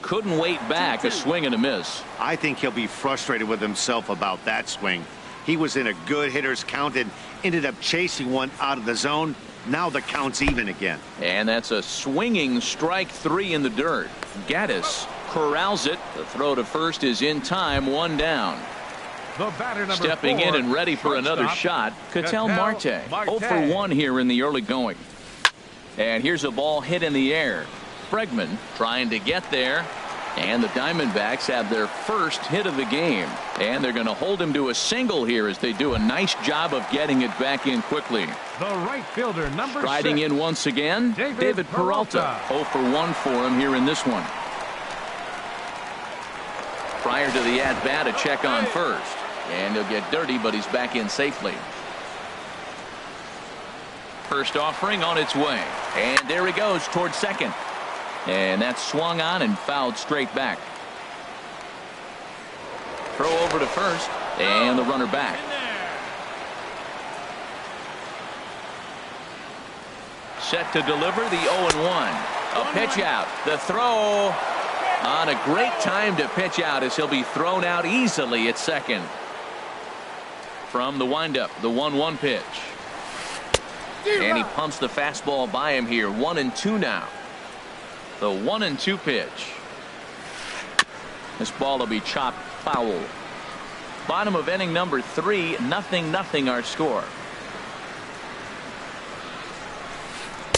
Couldn't wait back. A swing and a miss. I think he'll be frustrated with himself about that swing. He was in a good hitter's count and ended up chasing one out of the zone. Now the count's even again. And that's a swinging strike 3 in the dirt. Gaddis corrals it. The throw to first is in time. 1 down. The batter number Stepping 4, in and ready for another shot, Ketel Marte. 0 for 1 here in the early going. And here's a ball hit in the air. Bregman trying to get there. And the Diamondbacks have their first hit of the game. And they're going to hold him to a single here as they do a nice job of getting it back in quickly. The right fielder, number 6. Striding in once again, David Peralta. 0 for 1 for him here in this one. Prior to the at-bat, a check on first. And he'll get dirty, but he's back in safely. First offering on its way. And there he goes towards second. And that's swung on and fouled straight back. Throw over to first. And the runner back. Set to deliver the 0-1. A pitch out. The throw on a great time to pitch out as he'll be thrown out easily at second. From the windup, the 1-1 pitch. And he pumps the fastball by him here. 1-2 now. The 1-2 pitch. This ball will be chopped foul. Bottom of inning number 3, 0-0 our score.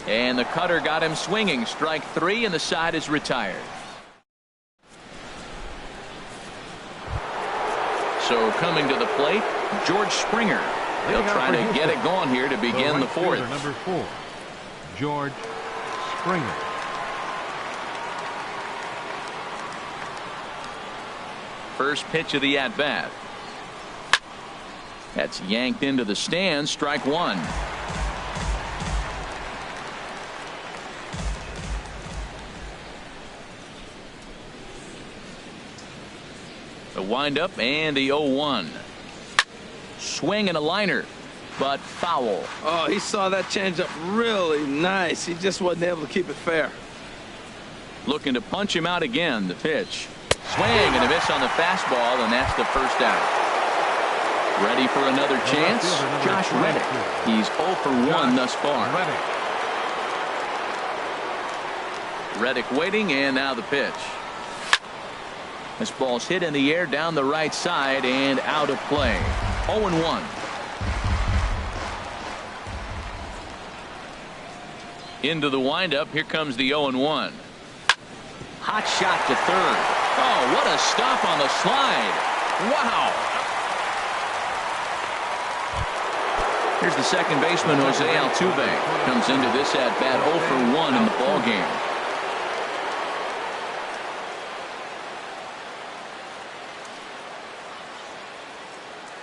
And the cutter got him swinging. Strike 3, and the side is retired. So coming to the plate, George Springer. He'll try to get it going here to begin the 4th. Number 4, George Springer. First pitch of the at-bat. That's yanked into the stands. Strike 1. The windup and the 0-1. Swing and a liner, but foul. Oh, he saw that changeup really nice. He just wasn't able to keep it fair. Looking to punch him out again. The pitch. Swing and a miss on the fastball, and that's the first out. Ready for another chance? Josh Reddick. He's 0 for 1 thus far. Reddick waiting, and now the pitch. This ball's hit in the air down the right side and out of play. 0-1. Into the windup. Here comes the 0-1. Hot shot to third. Oh, what a stop on the slide. Wow. Here's the second baseman, Jose Altuve. Comes into this at-bat 0 for 1 in the ballgame.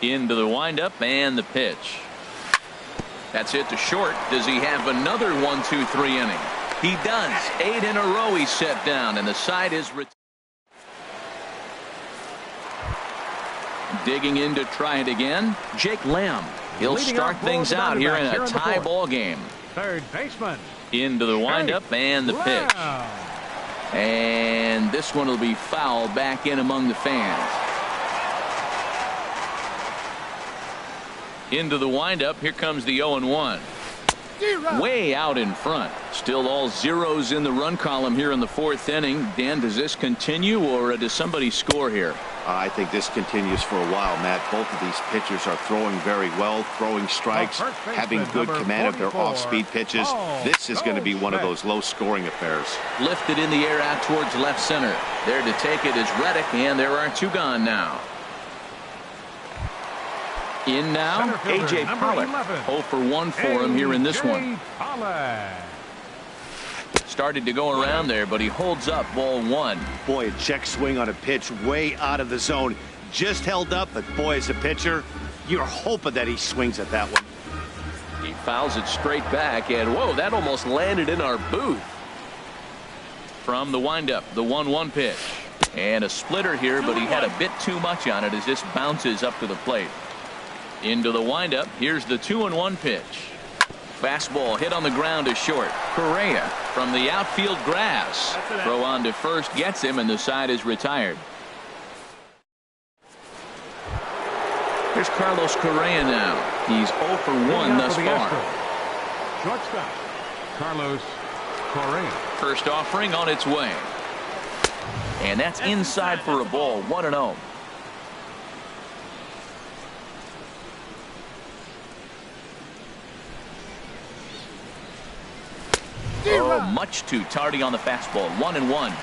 Into the windup and the pitch. That's hit to short. Does he have another 1-2-3 inning? He does. 8 in a row he's set down, and the side is digging in to try it again. Jake Lamb. He'll start things out here in a tie ball game. Third baseman. Into the windup and the pitch. And this one will be fouled back in among the fans. Into the windup. Here comes the 0-1. Way out in front. Still all zeros in the run column here in the 4th inning. Dan, does this continue, or does somebody score here? I think this continues for a while, Matt. Both of these pitchers are throwing very well, throwing strikes, having good command of their off-speed pitches. This is going to be one of those low-scoring affairs. Lifted in the air out towards left center. There to take it is Reddick, and there are 2 gone now. In now, A.J. Pollock. 0 for 1 for him here in this one. Started to go around there, but he holds up ball 1. Boy, a check swing on a pitch way out of the zone. Just held up, but boy, as a pitcher, you're hoping that he swings at that one. He fouls it straight back, and whoa, that almost landed in our booth. From the windup, the 1-1 pitch. And a splitter here, but he had a bit too much on it as this bounces up to the plate. Into the windup, here's the 2-1 pitch. Fastball hit on the ground to short. Correa from the outfield grass. Throw on to first gets him, and the side is retired. Here's Carlos Correa now. He's 0 for 1 thus far. Shortstop, Carlos Correa. First offering on its way. And that's inside for a ball. 1-0. Oh, much too tardy on the fastball. 1-1.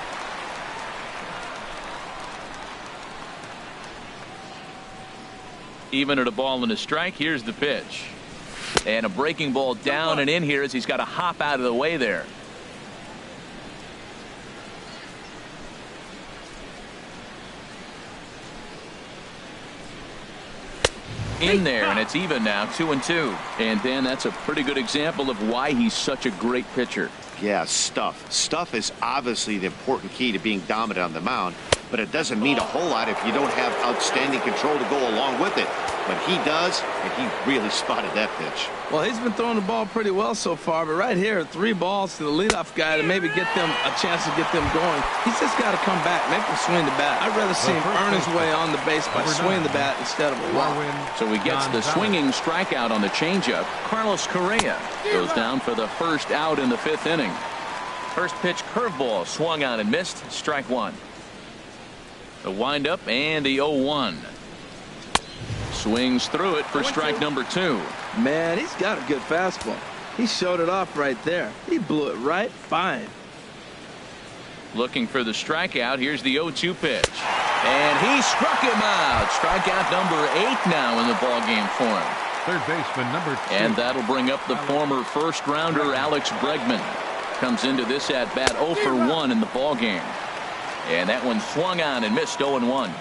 Even at a ball and a strike. Here's the pitch. And a breaking ball down and in here as he's got to hop out of the way there. In there, and it's even now, 2-2. And Dan, that's a pretty good example of why he's such a great pitcher. Yeah, stuff. Stuff is obviously the important key to being dominant on the mound, but it doesn't mean a whole lot if you don't have outstanding control to go along with it. But he does, and he really spotted that pitch. Well, he's been throwing the ball pretty well so far, but right here, 3 balls to the leadoff guy to maybe get them a chance to get them going. He's just got to come back, make him swing the bat. I'd rather see him earn his way on the base by swinging the bat instead of a walk. So he gets the swinging strikeout on the changeup. Carlos Correa goes down for the first out in the 5th inning. First pitch curveball swung on and missed. Strike 1. The windup and the 0-1. Swings through it for strike number 2. Man, he's got a good fastball. He showed it off right there. He blew it right fine. Looking for the strikeout. Here's the 0-2 pitch. And he struck him out. Strikeout number 8 now in the ballgame for him. Third baseman number 2. And that'll bring up the former first-rounder Alex Bregman. Comes into this at-bat 0 for 1 in the ballgame. And that one swung on and missed. 0-1.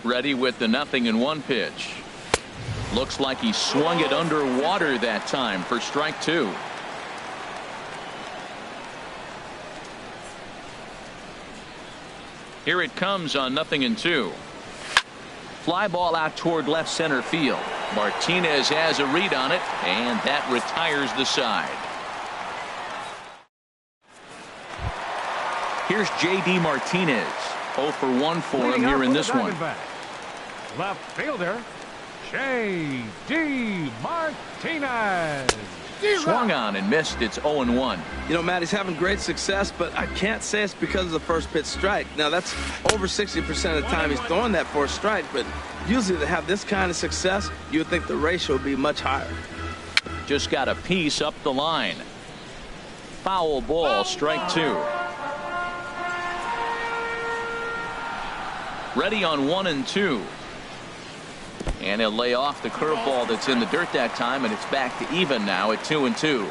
Ready with the 0-1 pitch. Looks like he swung it underwater that time for strike 2. Here it comes on 0-2. Fly ball out toward left center field. Martinez has a read on it, and that retires the side. Here's J.D. Martinez. 0 for 1 for him here in this one. Left fielder, J.D. Martinez. Swung on and missed. It's 0-1. You know, Matt, he's having great success, but I can't say it's because of the first pitch strike. Now, that's over 60% of the time he's throwing that for a strike, but usually to have this kind of success, you would think the ratio would be much higher. Just got a piece up the line. Foul ball, strike 2. Ready on 1-2. And he'll lay off the curveball that's in the dirt that time, and it's back to even now at 2-2.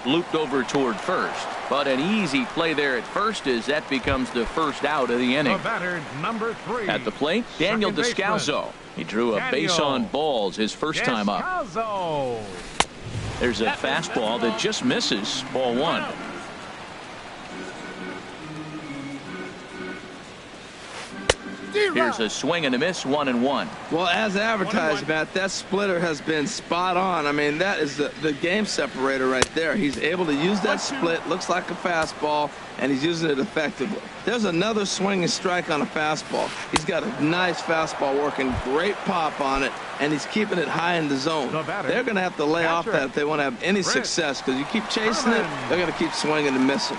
Looped over toward first. But an easy play there at first as that becomes the first out of the inning. Batter number 3. At the plate, Daniel Descalzo. He drew a base on balls his first time up. There's a fastball that just misses. Ball 1. Here's a swing and a miss, 1-1. Well, as advertised, Matt, that splitter has been spot on. I mean, that is the game separator right there. He's able to use that split, looks like a fastball, and he's using it effectively. There's another swing and strike on a fastball. He's got a nice fastball working, great pop on it, and he's keeping it high in the zone. They're going to have to lay off that if they want to have any success, because you keep chasing it, they're going to keep swinging and missing.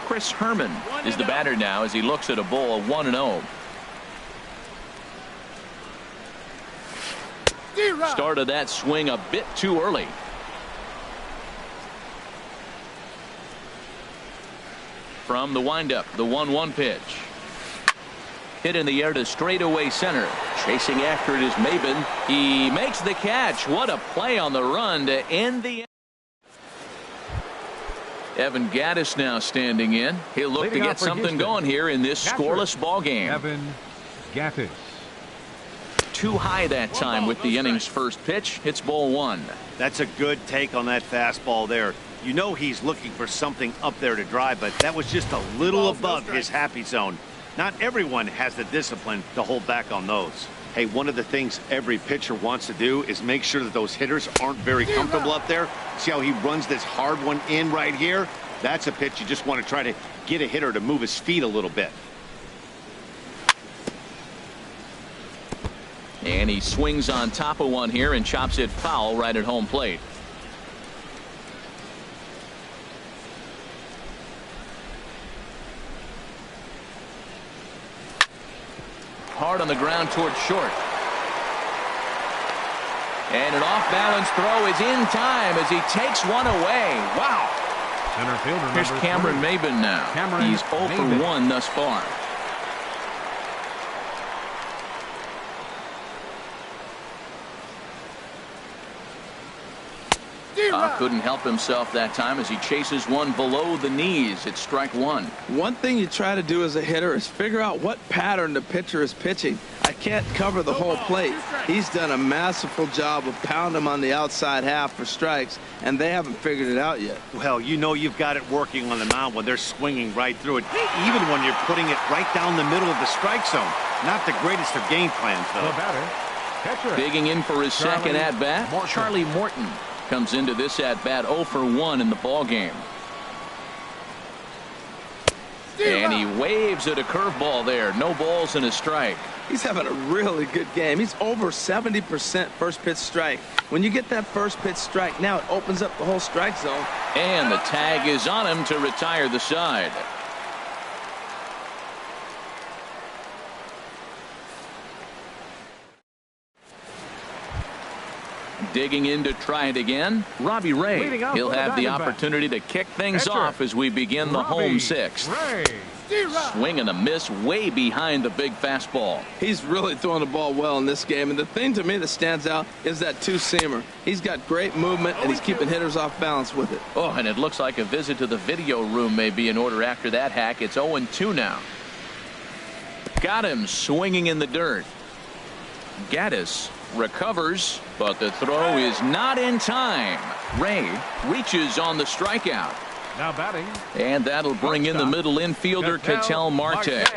Chris Herman is the batter now as he looks at a ball 1-0. Started that swing a bit too early. From the windup, the 1-1 pitch. Hit in the air to straightaway center. Chasing after it is Maben. He makes the catch. What a play on the run to end the. Evan Gattis now standing in. He'll look to get something going here in this scoreless ball game. Evan Gattis. Too high that time with the inning's first pitch. It's ball 1. That's a good take on that fastball there. You know he's looking for something up there to drive, but that was just a little above his happy zone. Not everyone has the discipline to hold back on those. Hey, one of the things every pitcher wants to do is make sure that those hitters aren't very comfortable up there. See how he runs this hard one in right here? That's a pitch you just want to try to get a hitter to move his feet a little bit. And he swings on top of one here and chops it foul right at home plate. Hard on the ground towards short. And an off-balance throw is in time as he takes one away. Wow. Center fielder Here's Cameron Maben now. He's 0 for 1 thus far. Couldn't help himself that time as he chases one below the knees. It's strike 1. One thing you try to do as a hitter is figure out what pattern the pitcher is pitching. I can't cover the whole plate. He's done a masterful job of pounding him on the outside half for strikes, and they haven't figured it out yet. Well, you know you've got it working on the mound when they're swinging right through it, even when you're putting it right down the middle of the strike zone. Not the greatest of game plans, though. The batter, catcher. Digging in for his second at-bat, Charlie Morton comes into this at-bat 0 for 1 in the ball game. And he waves at a curveball there. No balls and a strike. He's having a really good game. He's over 70% first pitch strike. When you get that first pitch strike, now it opens up the whole strike zone. And the tag is on him to retire the side. Digging in to try it again, Robbie Ray. He'll have the opportunity to kick things off as we begin the home 6th. Swing and a miss way behind the big fastball. He's really throwing the ball well in this game, and the thing to me that stands out is that two-seamer. He's got great movement, and he's keeping hitters off balance with it. Oh, and it looks like a visit to the video room may be in order after that hack. It's 0-2 now. Got him swinging in the dirt. Gattis recovers, but the throw is not in time. Ray reaches on the strikeout. Now batting. And that'll bring in the middle infielder, Ketel Marte.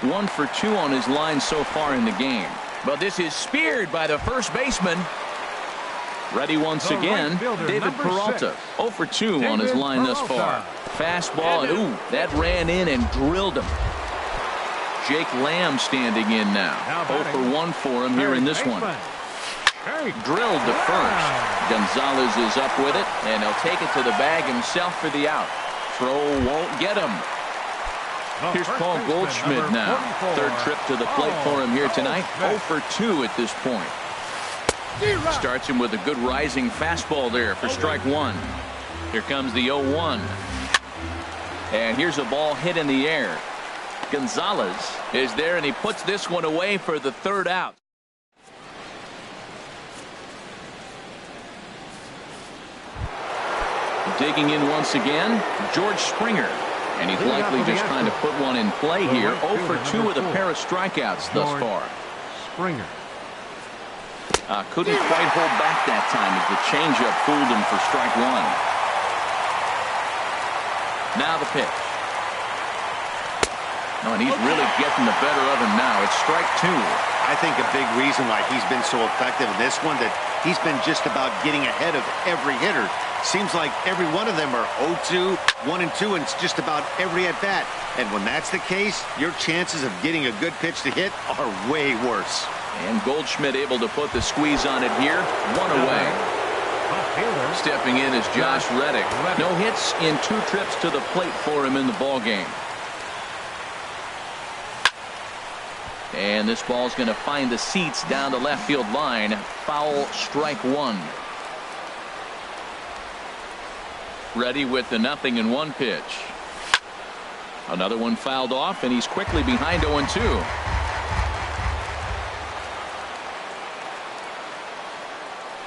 1 for 2 on his line so far in the game. But this is speared by the first baseman. Ready once again, David Peralta. 0 for 2 on his line thus far. Fastball, and ooh, that ran in and drilled him. Jake Lamb standing in now. 0 for 1 for him here in this one. Drilled to first. Gonzalez is up with it, and he'll take it to the bag himself for the out. Throw won't get him. Here's Paul Goldschmidt now. Third trip to the plate for him here tonight. 0 for 2 at this point. Starts him with a good rising fastball there for strike 1. Here comes the 0-1. And here's a ball hit in the air. Gonzalez is there, and he puts this one away for the third out. digging in once again, George Springer. And he's likely just trying to put one in play here. 0 for 2 with a pair of strikeouts thus far. Springer. Couldn't quite hold back that time as the changeup fooled him for strike one. Now the pitch. Oh, and he's really getting the better of him now. It's strike two. I think a big reason why he's been so effective in this one, that he's been just about getting ahead of every hitter. Seems like every one of them are 0-2, 1-2, and it's just about every at-bat. And when that's the case, your chances of getting a good pitch to hit are way worse. And Goldschmidt able to put the squeeze on it here. One away. Stepping in is Josh Reddick. No hits in 2 trips to the plate for him in the ballgame. And this ball's going to find the seats down the left field line. Foul, strike one. Ready with the 0-1 pitch. Another one fouled off, and he's quickly behind 0-2.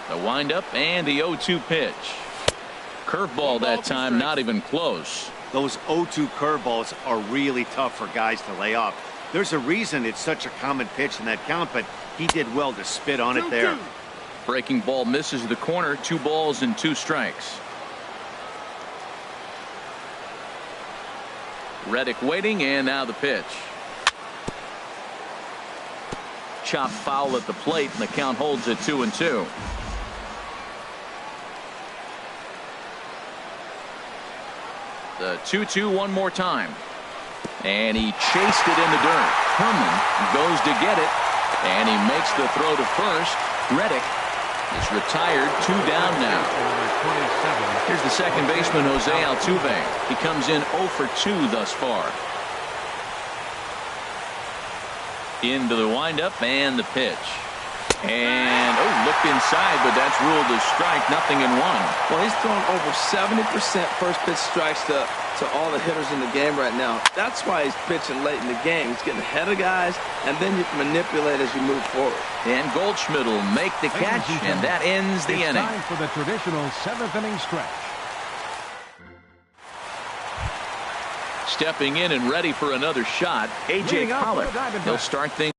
The windup and the 0-2 pitch. Curveball that time, not even close. Those 0-2 curveballs are really tough for guys to lay off. There's a reason it's such a common pitch in that count, but he did well to spit on it there. Breaking ball misses the corner. 2 balls and 2 strikes. Reddick waiting, and now the pitch. Chop foul at the plate, and the count holds at 2-2. The 2-2 one more time. And he chased it in the dirt. Herman goes to get it, and he makes the throw to first. Reddick is retired. 2 down now. Here's the second baseman, Jose Altuve. He comes in 0 for 2 thus far. Into the windup and the pitch. And looked inside, but that's ruled as strike. 0-1. Well, he's thrown over 70% first pitch strikes to all the hitters in the game right now. That's why he's pitching late in the game. He's getting ahead of guys, and then you can manipulate as you move forward. And Goldschmidt will make the catch, and that ends the inning. It's time for the traditional 7th inning stretch. Stepping in and ready for another shot, A.J. Pollock. He'll start things.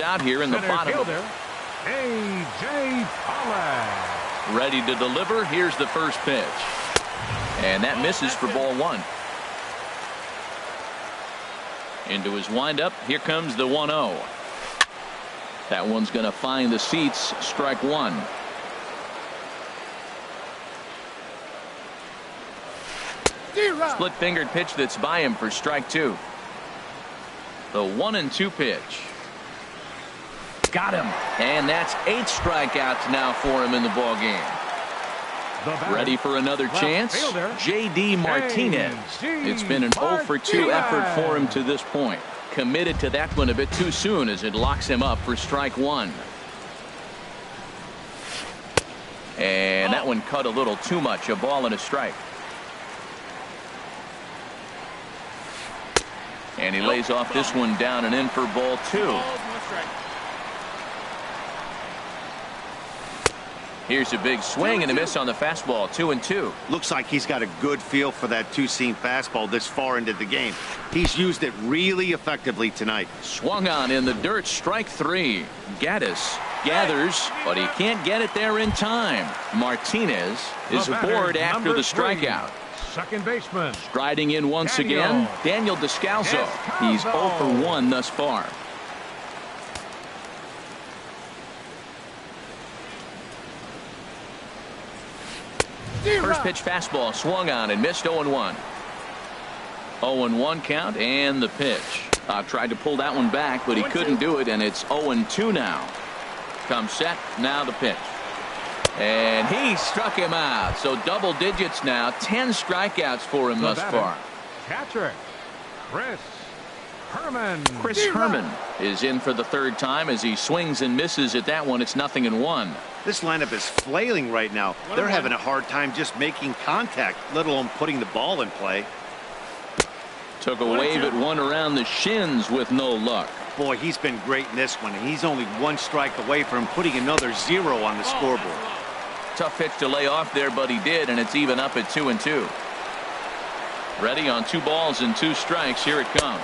Out here in the bottom. A.J. Pollock. Ready to deliver. Here's the first pitch. And that misses for ball 1. Into his windup. Here comes the 1-0. That one's going to find the seats. Strike 1. Split-fingered pitch that's by him for strike 2. The 1-2 pitch. Got him. And that's 8 strikeouts now for him in the ball game. Ready for another chance. J.D. Martinez. It's been an 0 for 2 effort for him to this point. Committed to that one a bit too soon as it locks him up for strike 1. And that one cut a little too much. A ball and a strike. And he lays off this one down and in for ball 2. Here's a big swing and a miss on the fastball. 2-2. Looks like he's got a good feel for that two-seam fastball this far into the game. He's used it really effectively tonight. Swung on in the dirt. Strike 3. Gaddis gathers, but he can't get it there in time. Martinez is aboard after the strikeout. Second baseman. Striding in once again, Daniel Descalso. He's 0 for 1 thus far. First pitch fastball swung on and missed. 0-1. 0-1 count and the pitch. Tried to pull that one back, but he couldn't do it, and it's 0-2 now. Comes set. Now the pitch. And he struck him out. So double digits now. 10 strikeouts for him thus far. Catcher Chris Chris Herman is in for the third time as he swings and misses at that one. It's 0-1. This lineup is flailing right now. They're having a hard time just making contact, let alone putting the ball in play. Took a wave at one around the shins with no luck. Boy, he's been great in this one, and he's only one strike away from putting another 0 on the scoreboard. Tough pitch to lay off there, but he did, and it's even up at 2-2. Ready on 2 balls and 2 strikes. Here it comes.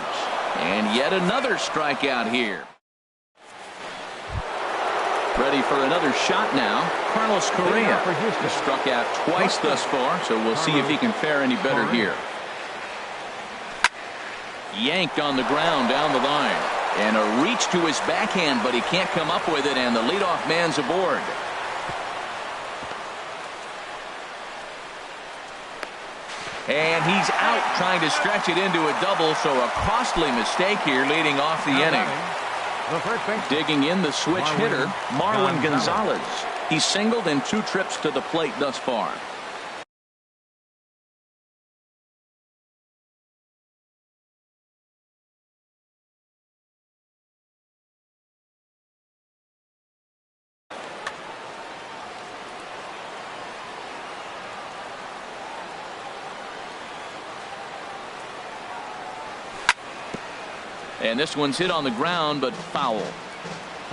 And yet another strikeout here. Ready for another shot now. Carlos Correa has struck out twice thus far, so we'll see if he can fare any better here. Yanked on the ground down the line. And a reach to his backhand, but he can't come up with it, and the leadoff man's aboard. And he's out trying to stretch it into a double, so a costly mistake here leading off the inning. Digging in the switch hitter, Marwin Gonzalez. He's singled in 2 trips to the plate thus far. And this one's hit on the ground, but foul.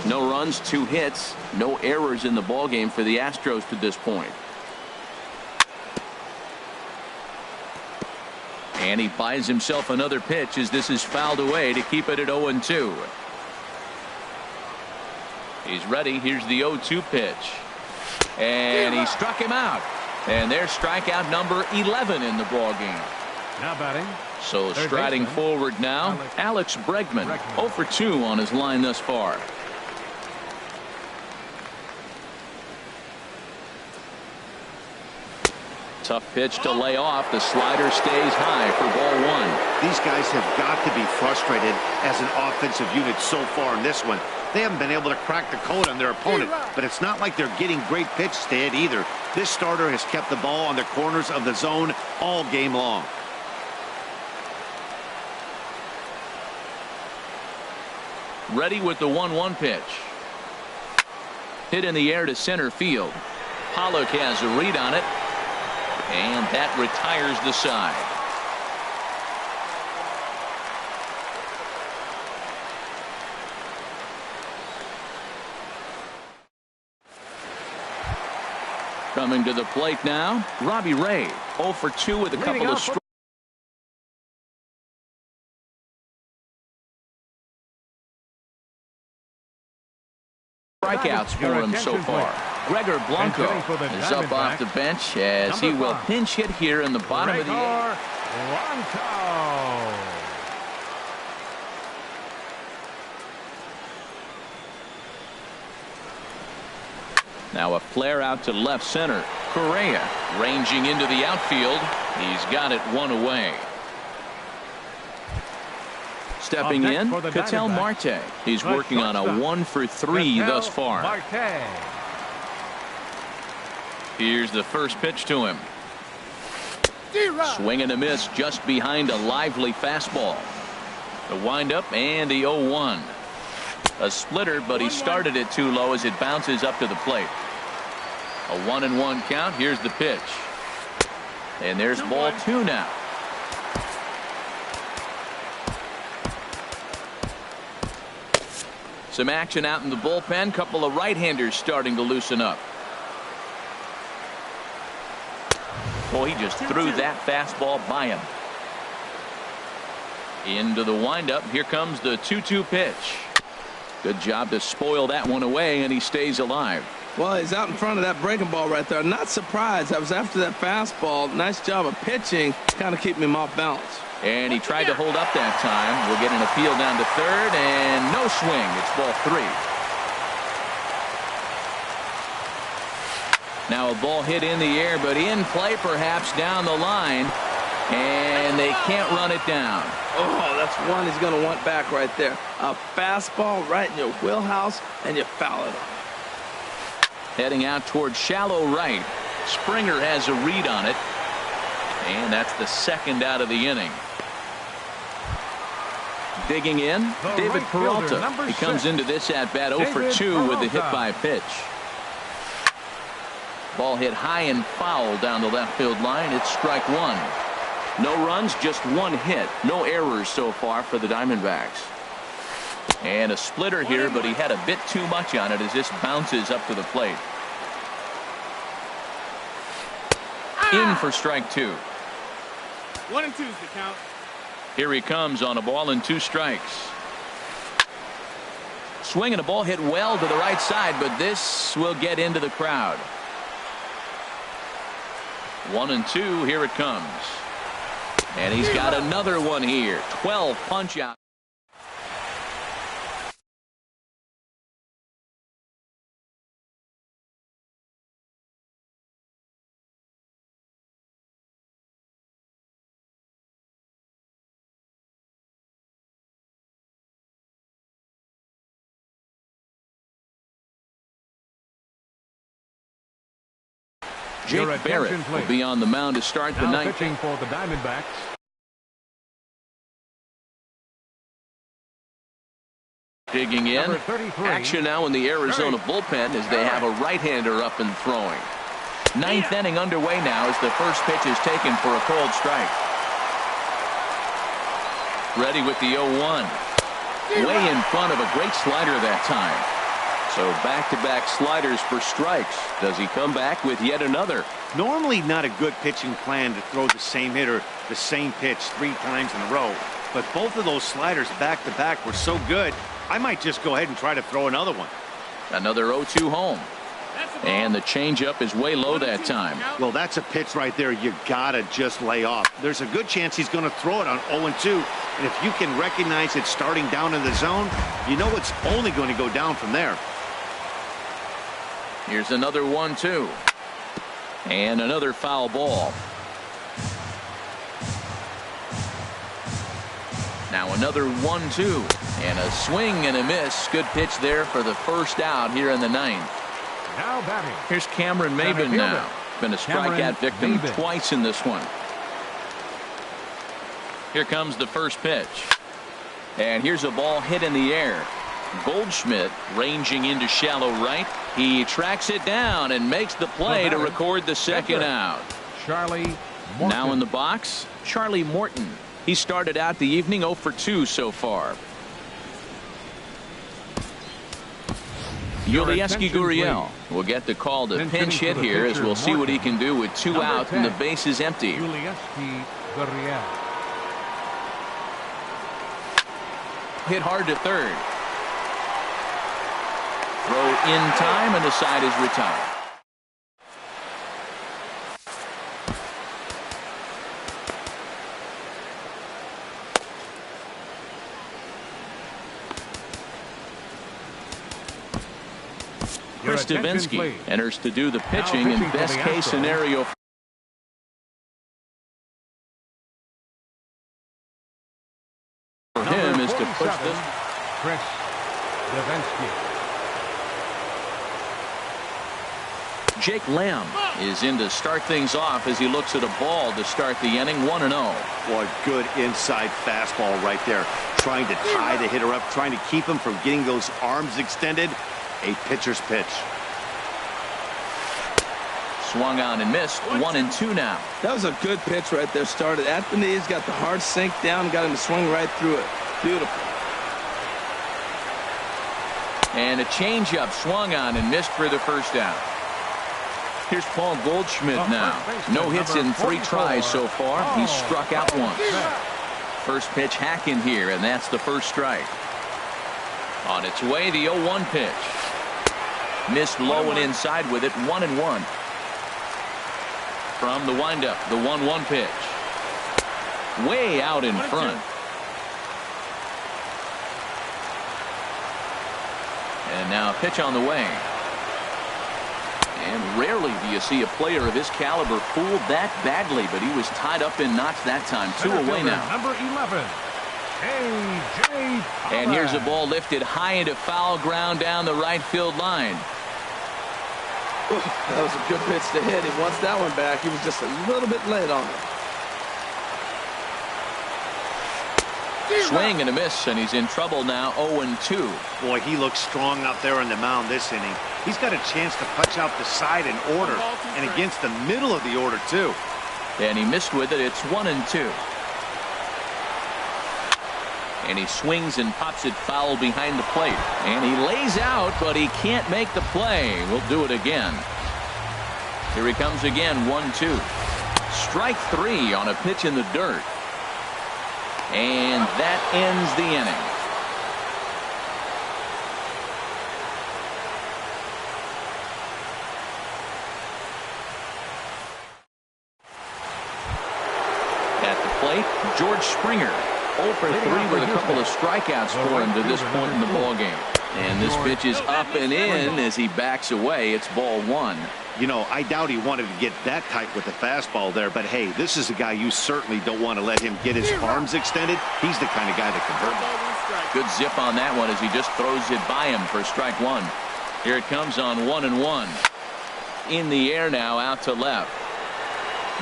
No runs, 2 hits, no errors in the ballgame for the Astros to this point. And he buys himself another pitch as this is fouled away to keep it at 0-2. He's ready. Here's the 0-2 pitch. And he struck him out. And there's strikeout number 11 in the ballgame. Now batting. So striding forward now, Alex Bregman, 0 for 2 on his line thus far. Tough pitch to lay off. The slider stays high for ball 1. These guys have got to be frustrated as an offensive unit so far in this one. They haven't been able to crack the code on their opponent, but it's not like they're getting great pitches to hit either. This starter has kept the ball on the corners of the zone all game long. Ready with the 1-1 pitch. Hit in the air to center field. Pollock has a read on it. And that retires the side. Coming to the plate now, Robbie Ray, 0 for 2 with a couple of strikeouts for him so far. Gregor Blanco is up off the bench as he will pinch hit here in the bottom of the 8th. Now a flare out to left center. Correa ranging into the outfield. He's got it 1 away. Stepping in, Ketel Marte. He's working on a 1 for 3 thus far. Here's the first pitch to him. Swing and a miss just behind a lively fastball. The windup and the 0-1. A splitter, but he started it too low as it bounces up to the plate. A 1-1 count. Here's the pitch. And there's ball 2 now. Some action out in the bullpen. Couple of right-handers starting to loosen up. Boy, he just threw that fastball by him. Into the windup. Here comes the 2-2 pitch. Good job to spoil that one away, and he stays alive. Well, he's out in front of that breaking ball right there. Not surprised. I was after that fastball. Nice job of pitching, kind of keeping him off balance. And he tried to hold up that time. We'll get an appeal down to third, and no swing. It's ball 3. Now a ball hit in the air, but in play perhaps down the line, and they can't run it down. Oh, that's one he's going to want back right there. A fastball right in your wheelhouse, and you foul it off. Heading out towards shallow right. Springer has a read on it, and that's the second out of the inning. Digging in, The David right fielder, Peralta. number He comes 6. into this at-bat 0 for David 2 with a hit Peralta. by pitch. Ball hit high and foul down the left field line. It's strike one. No runs, just one hit. No errors so far for the Diamondbacks. And a splitter here, but he had a bit too much on it as this bounces up to the plate. In for strike two. 1 and 2's the count. Here he comes on a ball and 2 strikes. Swing and a ball hit well to the right side, but this will get into the crowd. 1 and 2, here it comes. And he's got another one here. 12 punch out. Jake Your attention, Barrett will please. be on the mound to start the Now ninth. pitching for the Diamondbacks. Digging in. Number 33. Action now in the Arizona bullpen as they have a right-hander up and throwing. Ninth inning underway now as the first pitch is taken for a cold strike. Ready with the 0-1. Way in front of a great slider that time. So back-to-back sliders for strikes. Does he come back with yet another? Normally not a good pitching plan to throw the same hitter the same pitch 3 times in a row. But both of those sliders back-to-back were so good, I might just go ahead and try to throw another one. Another 0-2 home. And the changeup is way low that time. Well, that's a pitch right there you gotta just lay off. There's a good chance he's going to throw it on 0-2. And if you can recognize it starting down in the zone, you know it's only going to go down from there. Here's another 1-2. And another foul ball. Now another 1-2. And a swing and a miss. Good pitch there for the first out here in the ninth. Now batting. Here's Cameron Maybin now. Been a strikeout victim twice in this one. Here comes the first pitch. And here's a ball hit in the air. Goldschmidt ranging into shallow right. He tracks it down and makes the play to record the second out. Charlie Morton. Now in the box, Charlie Morton. He started out the evening 0 for 2 so far. Yulieski Gurriel will get the call to pinch hit here as we'll see what he can do with 2 out and the base is empty. Yulieski Gurriel. Hit hard to third. Throw in time and the side is retired. Chris Davinsky enters to do the pitching in best case scenario. For him is to push this. Chris Davinsky. Jake Lamb is in to start things off as he looks at a ball to start the inning. 1-0. Boy, good inside fastball right there. Trying to tie the hitter up, trying to keep him from getting those arms extended. A pitcher's pitch. Swung on and missed. 1-2 now. That was a good pitch right there. Started at the knees, got the hard sink down, got him to swing right through it. Beautiful. And a changeup swung on and missed for the first out. Here's Paul Goldschmidt now. No hits in 3 tries so far. He's struck out once. First pitch hacking here, and that's the first strike. On its way, the 0-1 pitch. Missed low and inside with it. 1-1. From the windup, the 1-1 pitch. Way out in front. And now a pitch on the way. And rarely do you see a player of his caliber fooled that badly, but he was tied up in knots that time. 2 away now. Number 11. A.J. And here's a ball lifted high into foul ground down the right field line. That was a good pitch to hit. He wants that one back. He was just a little bit late on it. Swing and a miss, and he's in trouble now. 0-2. Boy, he looks strong out there on the mound this inning. He's got a chance to punch out the side in order, and against the middle of the order, too. And he missed with it. It's 1-2. And he swings and pops it foul behind the plate. And he lays out, but he can't make the play. We'll do it again. Here he comes again. 1-2. Strike 3 on a pitch in the dirt. And that ends the inning. At the plate, George Springer. 0 for 3 with a couple of strikeouts for him to this point in the ballgame. And this pitch is up and in as he backs away. It's ball 1. You know, I doubt he wanted to get that tight with the fastball there, but hey, this is a guy you certainly don't want to let him get his arms extended. He's the kind of guy that can hurt. Good zip on that one as he just throws it by him for strike 1. Here it comes on 1-1. In the air now, out to left.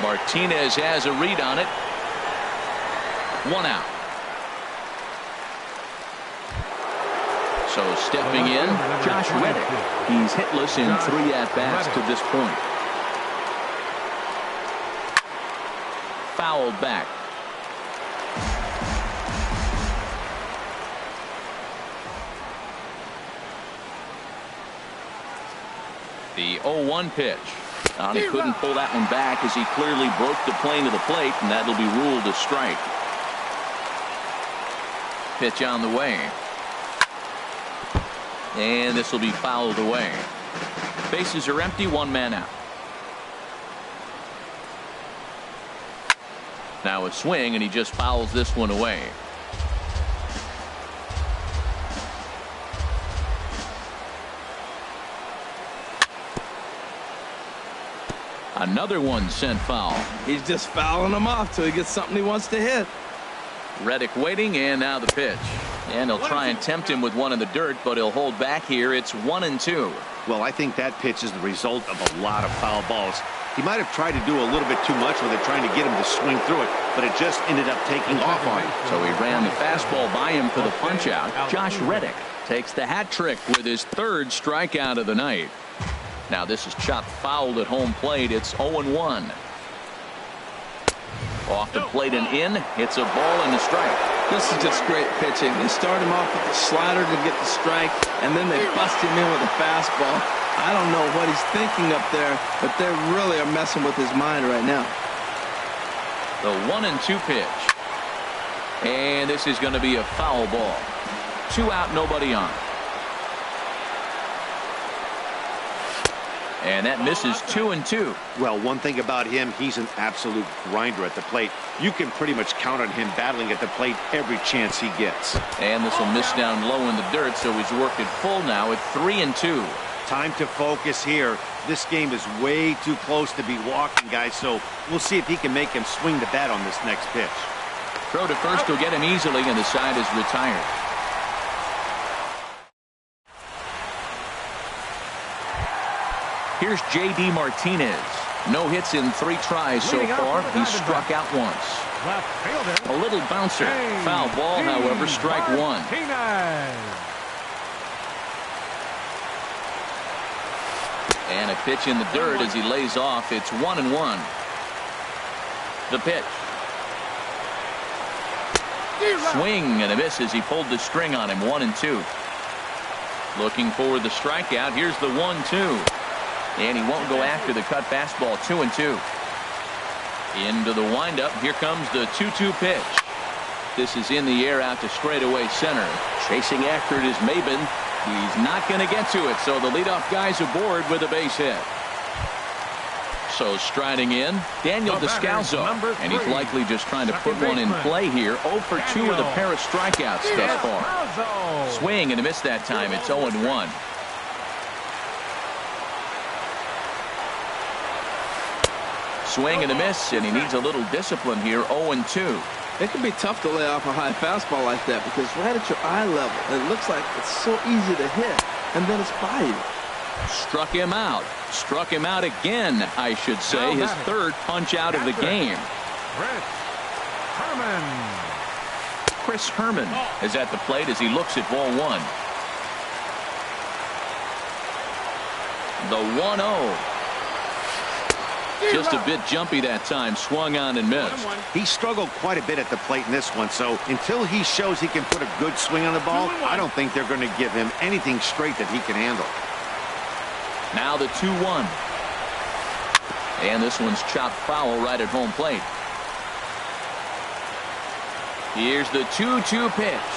Martinez has a read on it. 1 out. So stepping in, Josh Reddick. He's hitless in 3 at-bats to this point. Fouled back. The 0-1 pitch. He couldn't pull that one back as he clearly broke the plane of the plate, and that'll be ruled a strike. Pitch on the way. And this will be fouled away. Bases are empty, 1 man out. Now a swing, and he just fouls this one away. Another one sent foul. He's just fouling them off till he gets something he wants to hit. Reddick waiting, and now the pitch. And he'll try and tempt him with one in the dirt, but he'll hold back here. It's 1-2. Well, I think that pitch is the result of a lot of foul balls. He might have tried to do a little bit too much with it, trying to get him to swing through it, but it just ended up taking off on him. So he ran the fastball by him for the punch out. Josh Reddick takes the hat trick with his 3rd strikeout of the night. Now this is chopped fouled at home plate. It's 0-1. Off the plate and in. It's a ball and a strike. This is just great pitching. They start him off with the slider to get the strike, and then they bust him in with a fastball. I don't know what he's thinking up there, but they really are messing with his mind right now. The 1-2 pitch. And this is going to be a foul ball. 2 out, nobody on. And that misses 2-2. Well, one thing about him, he's an absolute grinder at the plate. You can pretty much count on him battling at the plate every chance he gets. And this will miss down low in the dirt, so he's worked it full now at 3-2. Time to focus here. This game is way too close to be walking, guys, so we'll see if he can make him swing the bat on this next pitch. Throw to first will get him easily, and the side is retired. Here's J.D. Martinez. No hits in 3 tries so far. He's struck out once. A little bouncer. Foul ball, however, strike 1. And a pitch in the dirt as he lays off. It's 1-1. The pitch. Swing and a miss as he pulled the string on him. 1-2. Looking for the strikeout. Here's the 1-2. And he won't go after the cut fastball. 2-2. Into the windup. Here comes the 2-2 pitch. This is in the air out to straightaway center. Chasing after it is Maben. He's not going to get to it, so the leadoff guy's aboard with a base hit. So striding in, Daniel Descalzo, and he's likely just trying to put one in play here. 0 for 2 with a pair of strikeouts thus far. Swing and a miss that time. It's 0-1. Swing and a miss, and he needs a little discipline here. 0-2. It can be tough to lay off a high fastball like that because right at your eye level, it looks like it's so easy to hit, and then it's by you. Struck him out. Struck him out again, I should say. His 3rd punch out of the game. Chris Herman is at the plate as he looks at ball one. The 1-0. Just a bit jumpy that time. Swung on and missed. He struggled quite a bit at the plate in this one, so until he shows he can put a good swing on the ball, I don't think they're going to give him anything straight that he can handle. Now the 2-1. And this one's chopped foul right at home plate. Here's the 2-2 pitch.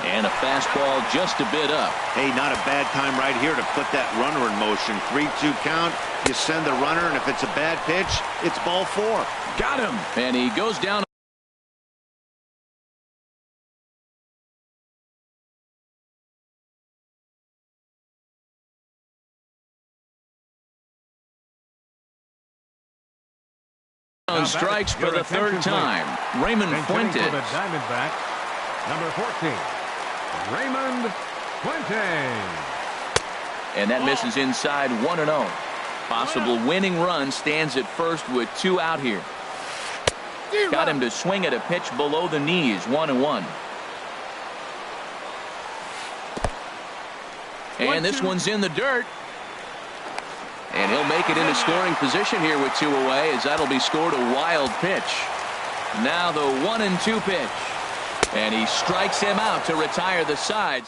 And a fastball just a bit up. Hey, not a bad time right here to put that runner in motion. 3-2 count. You send the runner, and if it's a bad pitch, it's ball four. Got him. And he goes down. On strikes for the third time. Raymond Fuentes. For the Diamondbacks, number 14, Raymond Fuentes. And that misses inside 1-0. Possible winning run stands at first with 2 out here. Got him to swing at a pitch below the knees. 1-1. And this one's in the dirt. And he'll make it into scoring position here with 2 away, as that'll be scored a wild pitch. Now the 1-2 pitch. And he strikes him out to retire the side.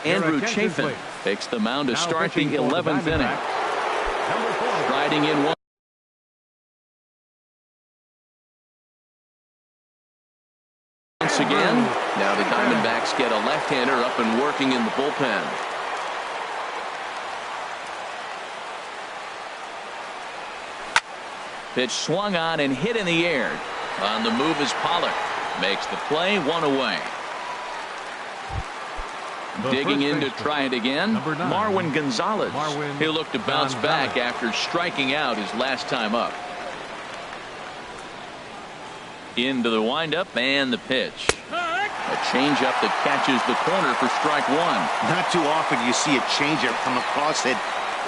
Andrew Chafin takes the mound to start the 11th inning. Riding in one. Once again, now the Diamondbacks get a left-hander up and working in the bullpen. Pitch swung on and hit in the air. On the move is Pollock. Makes the play, 1 away. Digging in to try it again, Marwin Gonzalez. He'll look to bounce back after striking out his last time up. Into the windup and the pitch. A changeup that catches the corner for strike 1. Not too often you see a changeup come across at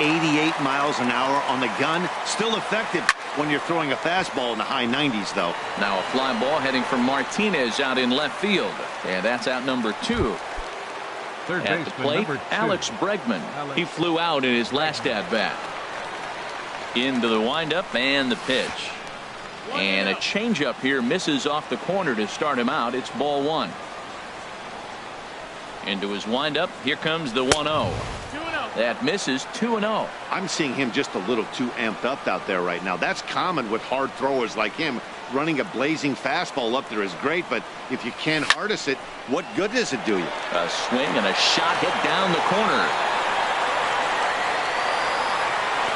88 miles an hour on the gun. Still effective when you're throwing a fastball in the high 90s, though. Now a fly ball heading for Martinez out in left field. And that's out number 2. At the plate, Alex Bregman. He flew out in his last at-bat. Into the windup and the pitch. And a changeup here misses off the corner to start him out. It's ball 1. Into his windup. Here comes the 1-0. That misses. 2-0. I'm seeing him just a little too amped up out there right now. That's common with hard throwers like him. Running a blazing fastball up there is great, but if you can't harness it, what good does it do you? A swing and a shot hit down the corner.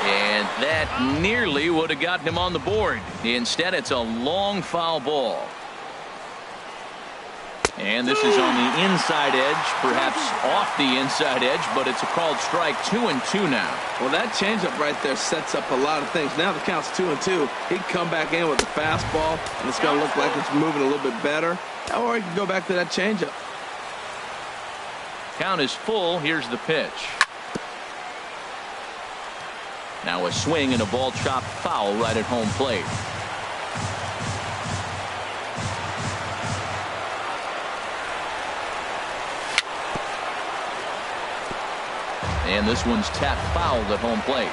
And that nearly would have gotten him on the board. Instead, it's a long foul ball. And this is on the inside edge, perhaps off the inside edge, but it's a called strike. 2-2 now. Well, that changeup right there sets up a lot of things. Now the count's 2-2. He can come back in with a fastball, and it's going to look like it's moving a little bit better. Or he can go back to that changeup. Count is full. Here's the pitch. Now a swing and a ball chopped foul right at home plate. And this one's tapped foul at home plate.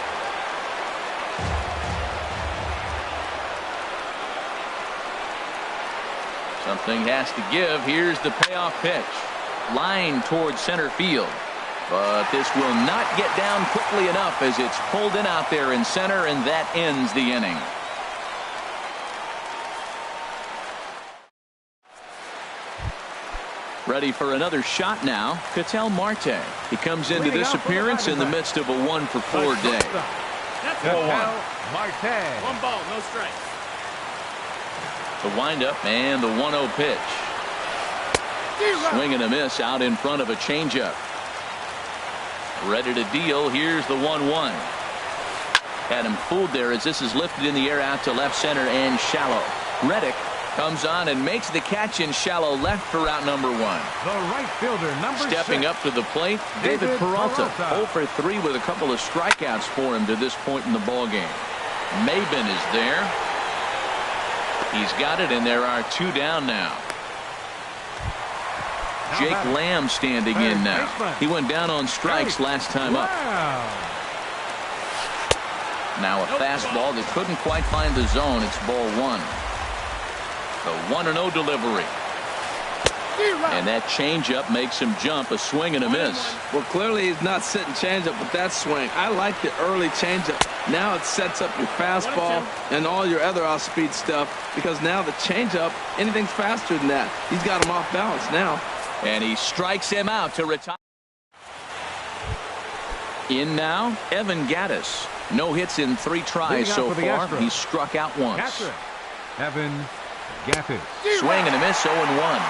Something has to give. Here's the payoff pitch. Line towards center field. But this will not get down quickly enough as it's pulled in out there in center, and that ends the inning. Ready for another shot now, Ketel Marte. He comes into this appearance in the midst of a 1-for-4 day. That's Ketel Marte. 1 ball, no strikes. The windup and the 1-0 pitch. Swing and a miss out in front of a changeup. Ready to deal. Here's the 1-1. Had him fooled there as this is lifted in the air out to left center and shallow. Reddick Comes on and makes the catch in shallow left for out number 1. The right fielder, number Stepping 6. up to the plate, David Peralta. 0 for 3 with a couple of strikeouts for him to this point in the ballgame. Maben is there. He's got it, and there are 2 down now. Jake Lamb standing in now. He went down on strikes last time up. Now a fastball that couldn't quite find the zone. It's ball 1. The 1-0 delivery. And that changeup makes him jump. A swing and a miss. Well, clearly he's not sitting changeup with that swing. I like the early changeup. Now it sets up your fastball and all your other off-speed stuff, because now the changeup, anything's faster than that. He's got him off balance now. And he strikes him out to retire. In now, Evan Gattis. No hits in 3 tries so far. He's struck out once. Evan Gattis. Swing and a miss, 0-1.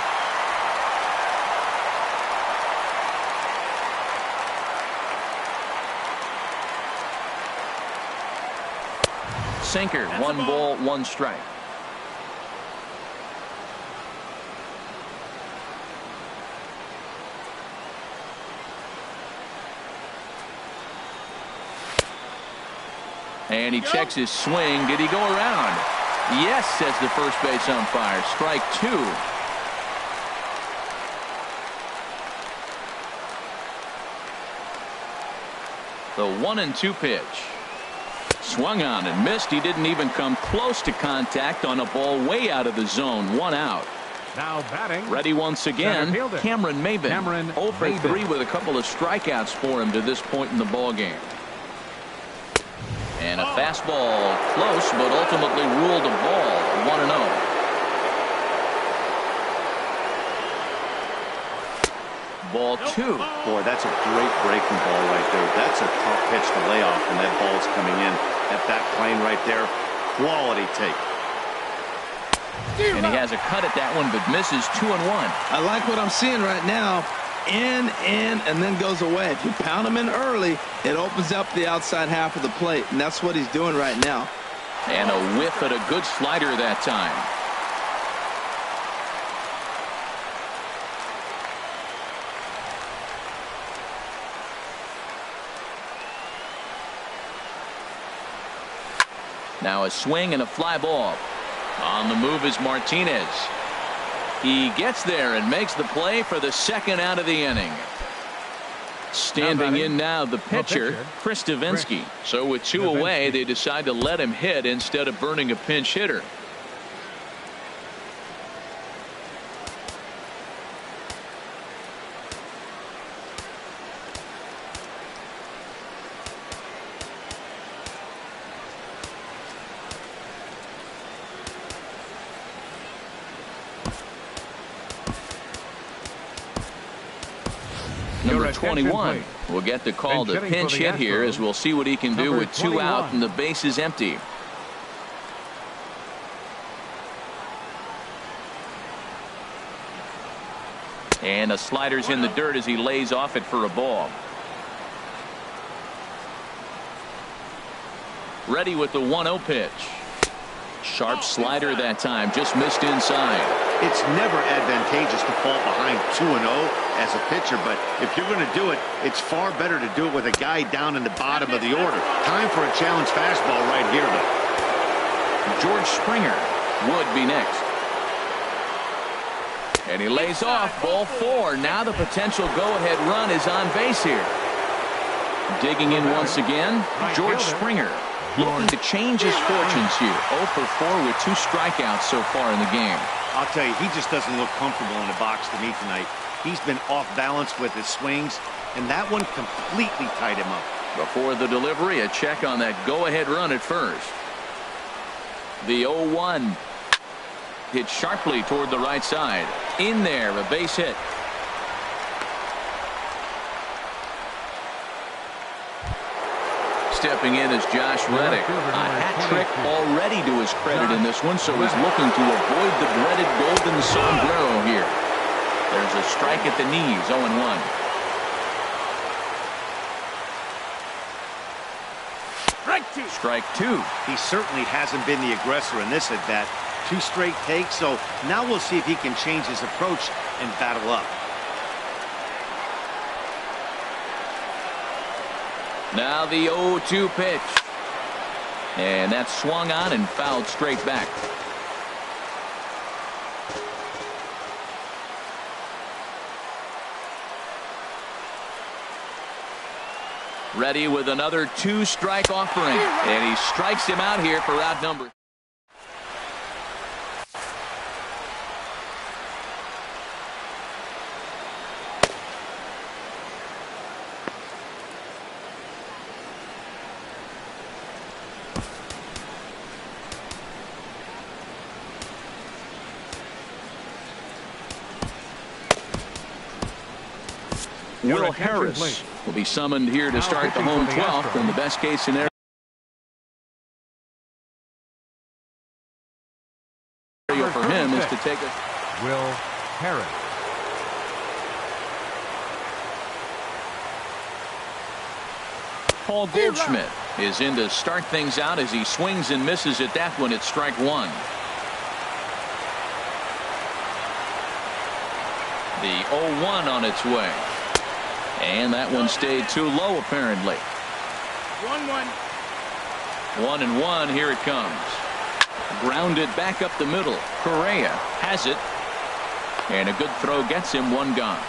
Sinker, 1 ball, 1 strike. And he checks his swing. Did he go around? Yes, says the first base umpire. Strike 2. The 1-2 pitch. Swung on and missed. He didn't even come close to contact on a ball way out of the zone. 1 out. Now batting. Ready once again, Cameron Maben. 0 for 3 with a couple of strikeouts for him to this point in the ballgame. And a fastball close, but ultimately ruled a ball. 1-0. Ball 2. Boy, that's a great breaking ball right there. That's a tough pitch to lay off when that ball's coming in at that plane right there. Quality take. And he has a cut at that one, but misses. 2-1. I like what I'm seeing right now. In, and then goes away. If you pound him in early, it opens up the outside half of the plate, and that's what he's doing right now. And a whiff at a good slider that time. Now a swing and a fly ball. On the move is Martinez. He gets there and makes the play for the 2nd out of the inning. Standing in now, the pitcher, Chris Davinsky. So with 2 away, they decide to let him hit instead of burning a pinch hitter. Number 21 will get the call to pinch hit here, as we'll see what he can do with 2 out and the base is empty. And a slider's in the dirt as he lays off it for a ball. Ready with the 1-0 pitch. Sharp slider that time, just missed inside. It's never advantageous to fall behind 2-0 as a pitcher, but if you're going to do it, it's far better to do it with a guy down in the bottom of the order. Time for a challenge fastball right here, though. George Springer would be next. And he lays off, ball 4. Now the potential go-ahead run is on base here. Digging in once again, George Springer. Looking to change his fortunes here. 0 for 4 with 2 strikeouts so far in the game. I'll tell you, he just doesn't look comfortable in the box to me tonight. He's been off balance with his swings, and that one completely tied him up. Before the delivery, a check on that go-ahead run at first. The 0-1. Hit sharply toward the right side. In there, a base hit. Stepping in is Josh Reddick. A hat trick already to his credit in this one, so he's looking to avoid the dreaded golden sombrero here. There's a strike at the knees, 0-1. Strike 2. He certainly hasn't been the aggressor in this at bat. 2 straight takes, so now we'll see if he can change his approach and battle up. Now the 0-2 pitch. And that's swung on and fouled straight back. Ready with another 2-strike offering. And he strikes him out here for out number. Will Harris will be summoned here to start the home 12th in the best case scenario for him is to take a Will Harris. Paul Goldschmidt is in to start things out as he swings and misses at that one at strike 1. The 0-1 on its way. And that one stayed too low, apparently. 1-1. 1-1. Here it comes. Grounded back up the middle. Correa has it. And a good throw gets him. 1 gone.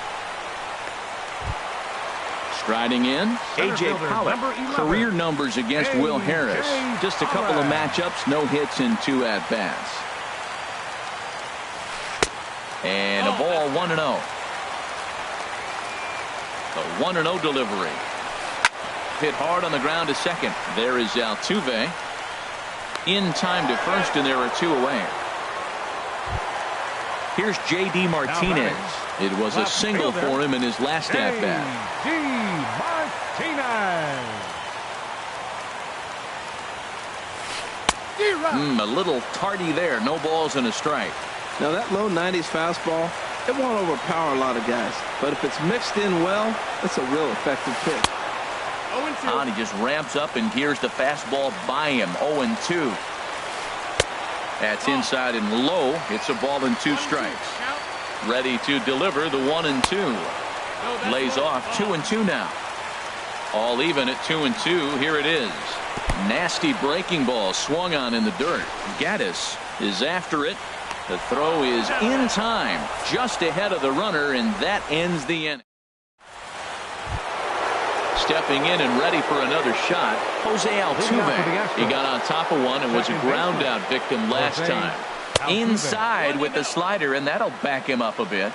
Striding in, A.J. Pollock. Career numbers against Will Harris. Just a couple of matchups. No hits and 2 at-bats. And a ball 1-0. The 1-0 delivery. Hit hard on the ground to second. There is Altuve. In time to first, and there are 2 away. Here's J.D. Martinez. It was a single for him in his last at-bat. A little tardy there. No balls and a strike. Now that low 90s fastball, it won't overpower a lot of guys. But if it's mixed in well, it's a real effective pitch. 0-2. And he just ramps up and gears the fastball by him. 0-2. That's inside and low. It's a ball and 2 strikes. Ready to deliver the 1-2. Lays off 2-2 now. All even at 2-2. Here it is. Nasty breaking ball swung on in the dirt. Gaddis is after it. The throw is in time, just ahead of the runner, and that ends the inning. Stepping in and ready for another shot, Jose Altuve. He got on top of one and was a ground out victim last time. Inside with the slider, and that'll back him up a bit.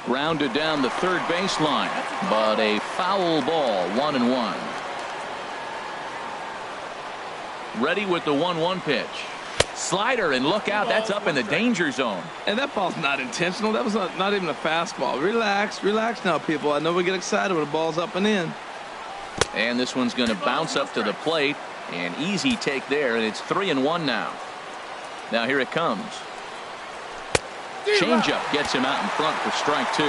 Grounded down the third baseline, but a foul ball. 1-1. Ready with the 1-1 pitch. Slider, and look out, that's up in the danger zone. And that ball's not intentional. That was not even a fastball. Relax now, people. I know we get excited when the ball's up and in. And this one's going to bounce up to the plate. An easy take there, and it's 3-1 now. Now here it comes. Changeup gets him out in front for strike 2.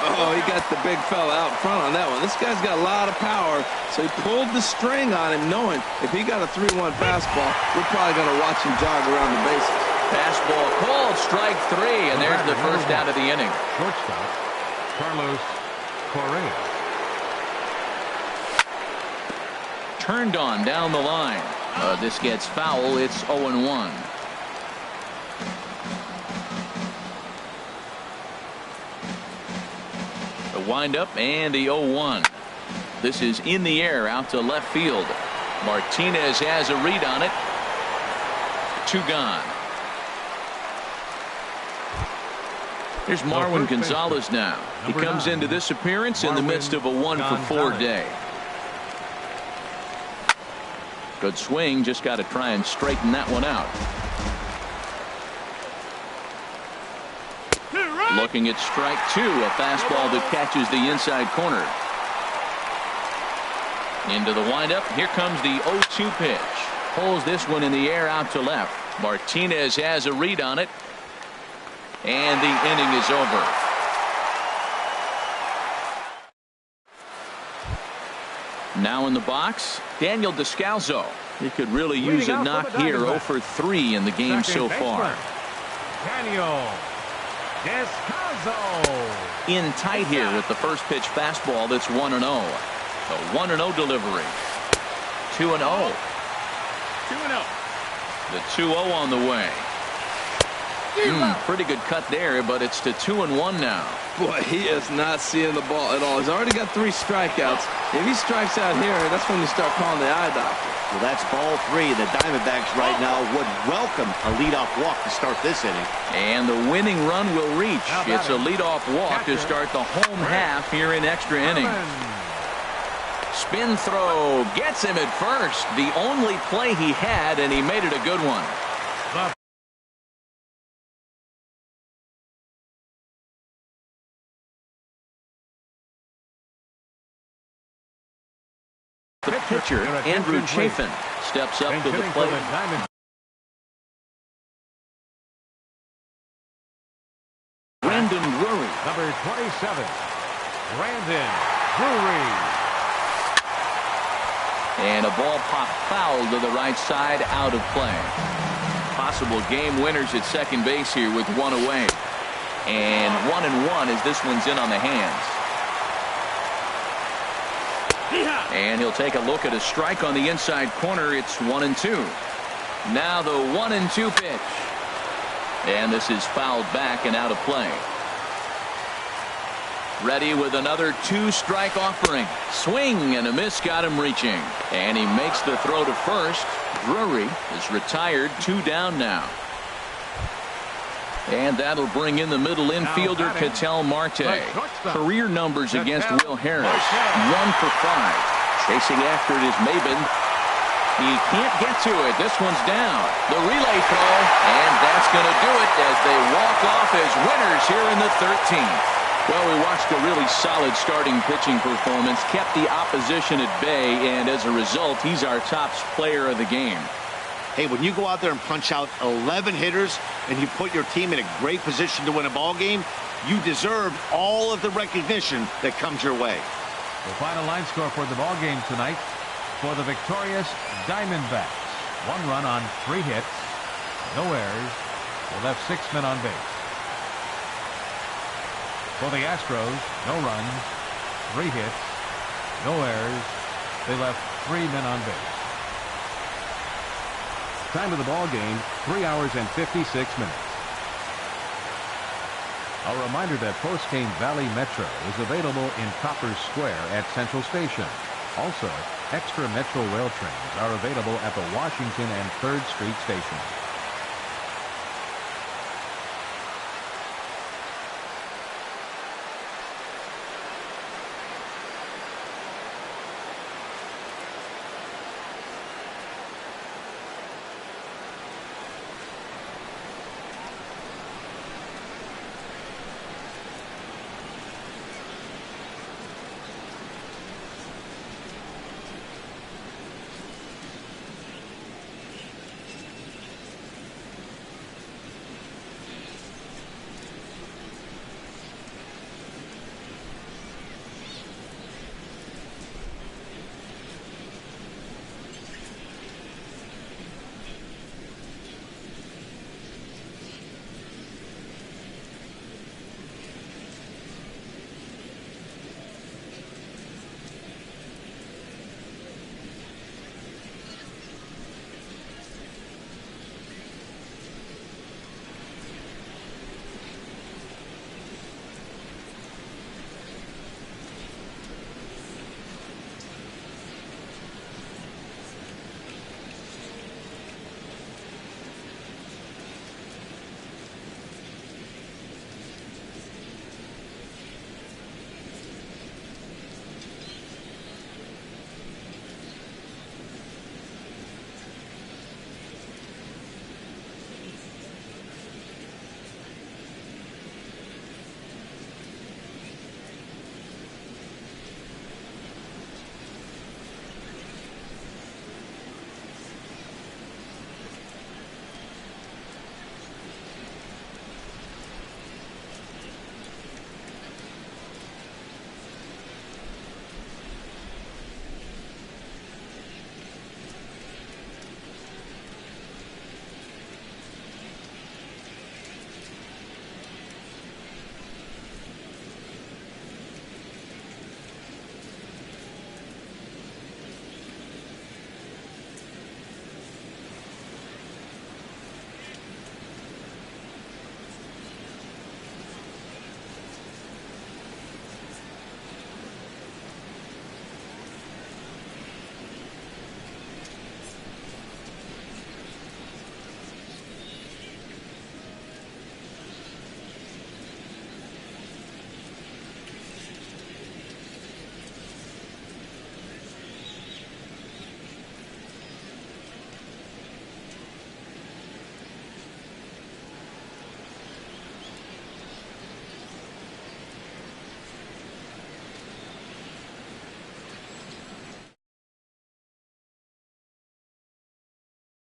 Oh, he got the big fella out in front on that one. This guy's got a lot of power, so he pulled the string on him, knowing if he got a 3-1 fastball, we're probably going to watch him jog around the bases. Fastball called, strike 3, and there's the first out of the inning. Shortstop, Carlos Correa. Turned on down the line. This gets foul. It's 0-1. The windup and the 0-1. This is in the air out to left field. Martinez has a read on it. 2 gone. Here's Marwin Gonzalez now. He comes into this appearance in the midst of a 1-for-4 day. Good swing. Just got to try and straighten that one out. Looking at strike 2, a fastball that catches the inside corner. Into the windup. Here comes the 0-2 pitch. Pulls this one in the air out to left. Martinez has a read on it. And the inning is over. Now in the box, Daniel Descalzo. He could really use a knock here. 0 for 3 in the game so far. Daniel Descalzo. In tight here with the first pitch fastball that's 1-0. The 1-0 delivery. 2-0. 2-0. The 2-0 on the way. Pretty good cut there, but it's to 2-1 now. Boy, he is not seeing the ball at all. He's already got 3 strikeouts. If he strikes out here, that's when you start calling the eye doctor. Well, that's ball 3. The Diamondbacks right now would welcome a leadoff walk to start this inning. And the winning run will reach. It's a leadoff walk to start the home half here in extra innings. Spin throw gets him at first. The only play he had, and he made it a good one. The pitcher, Andrew Chafin, steps up to the plate. Brandon Drury. Number 27, Brandon Drury. And a ball popped foul to the right side, out of play. Possible game winners at second base here with 1 away. And 1-1 as this one's in on the hands. And he'll take a look at a strike on the inside corner. It's 1-2. Now the 1-2 pitch. And this is fouled back and out of play. Ready with another 2-strike offering. Swing and a miss got him reaching. And he makes the throw to first. Drury is retired. 2 down now. And that'll bring in the middle infielder, Ketel Marte. Career numbers against Will Harris. 1 for 5. Chasing after it is Maben. He can't get to it. This one's down. The relay throw. And that's going to do it as they walk off as winners here in the 13th. Well, we watched a really solid starting pitching performance. Kept the opposition at bay. And as a result, he's our top player of the game. Hey, when you go out there and punch out 11 hitters and you put your team in a great position to win a ball game, you deserve all of the recognition that comes your way. The final line score for the ball game tonight for the victorious Diamondbacks. 1 run on 3 hits, no errors. They left 6 men on base. For the Astros, no runs, 3 hits, no errors. They left 3 men on base. Time of the ball game, 3 hours and 56 minutes. A reminder that Postgame Valley Metro is available in Copper Square at Central Station. Also, extra Metro rail trains are available at the Washington and 3rd Street stations.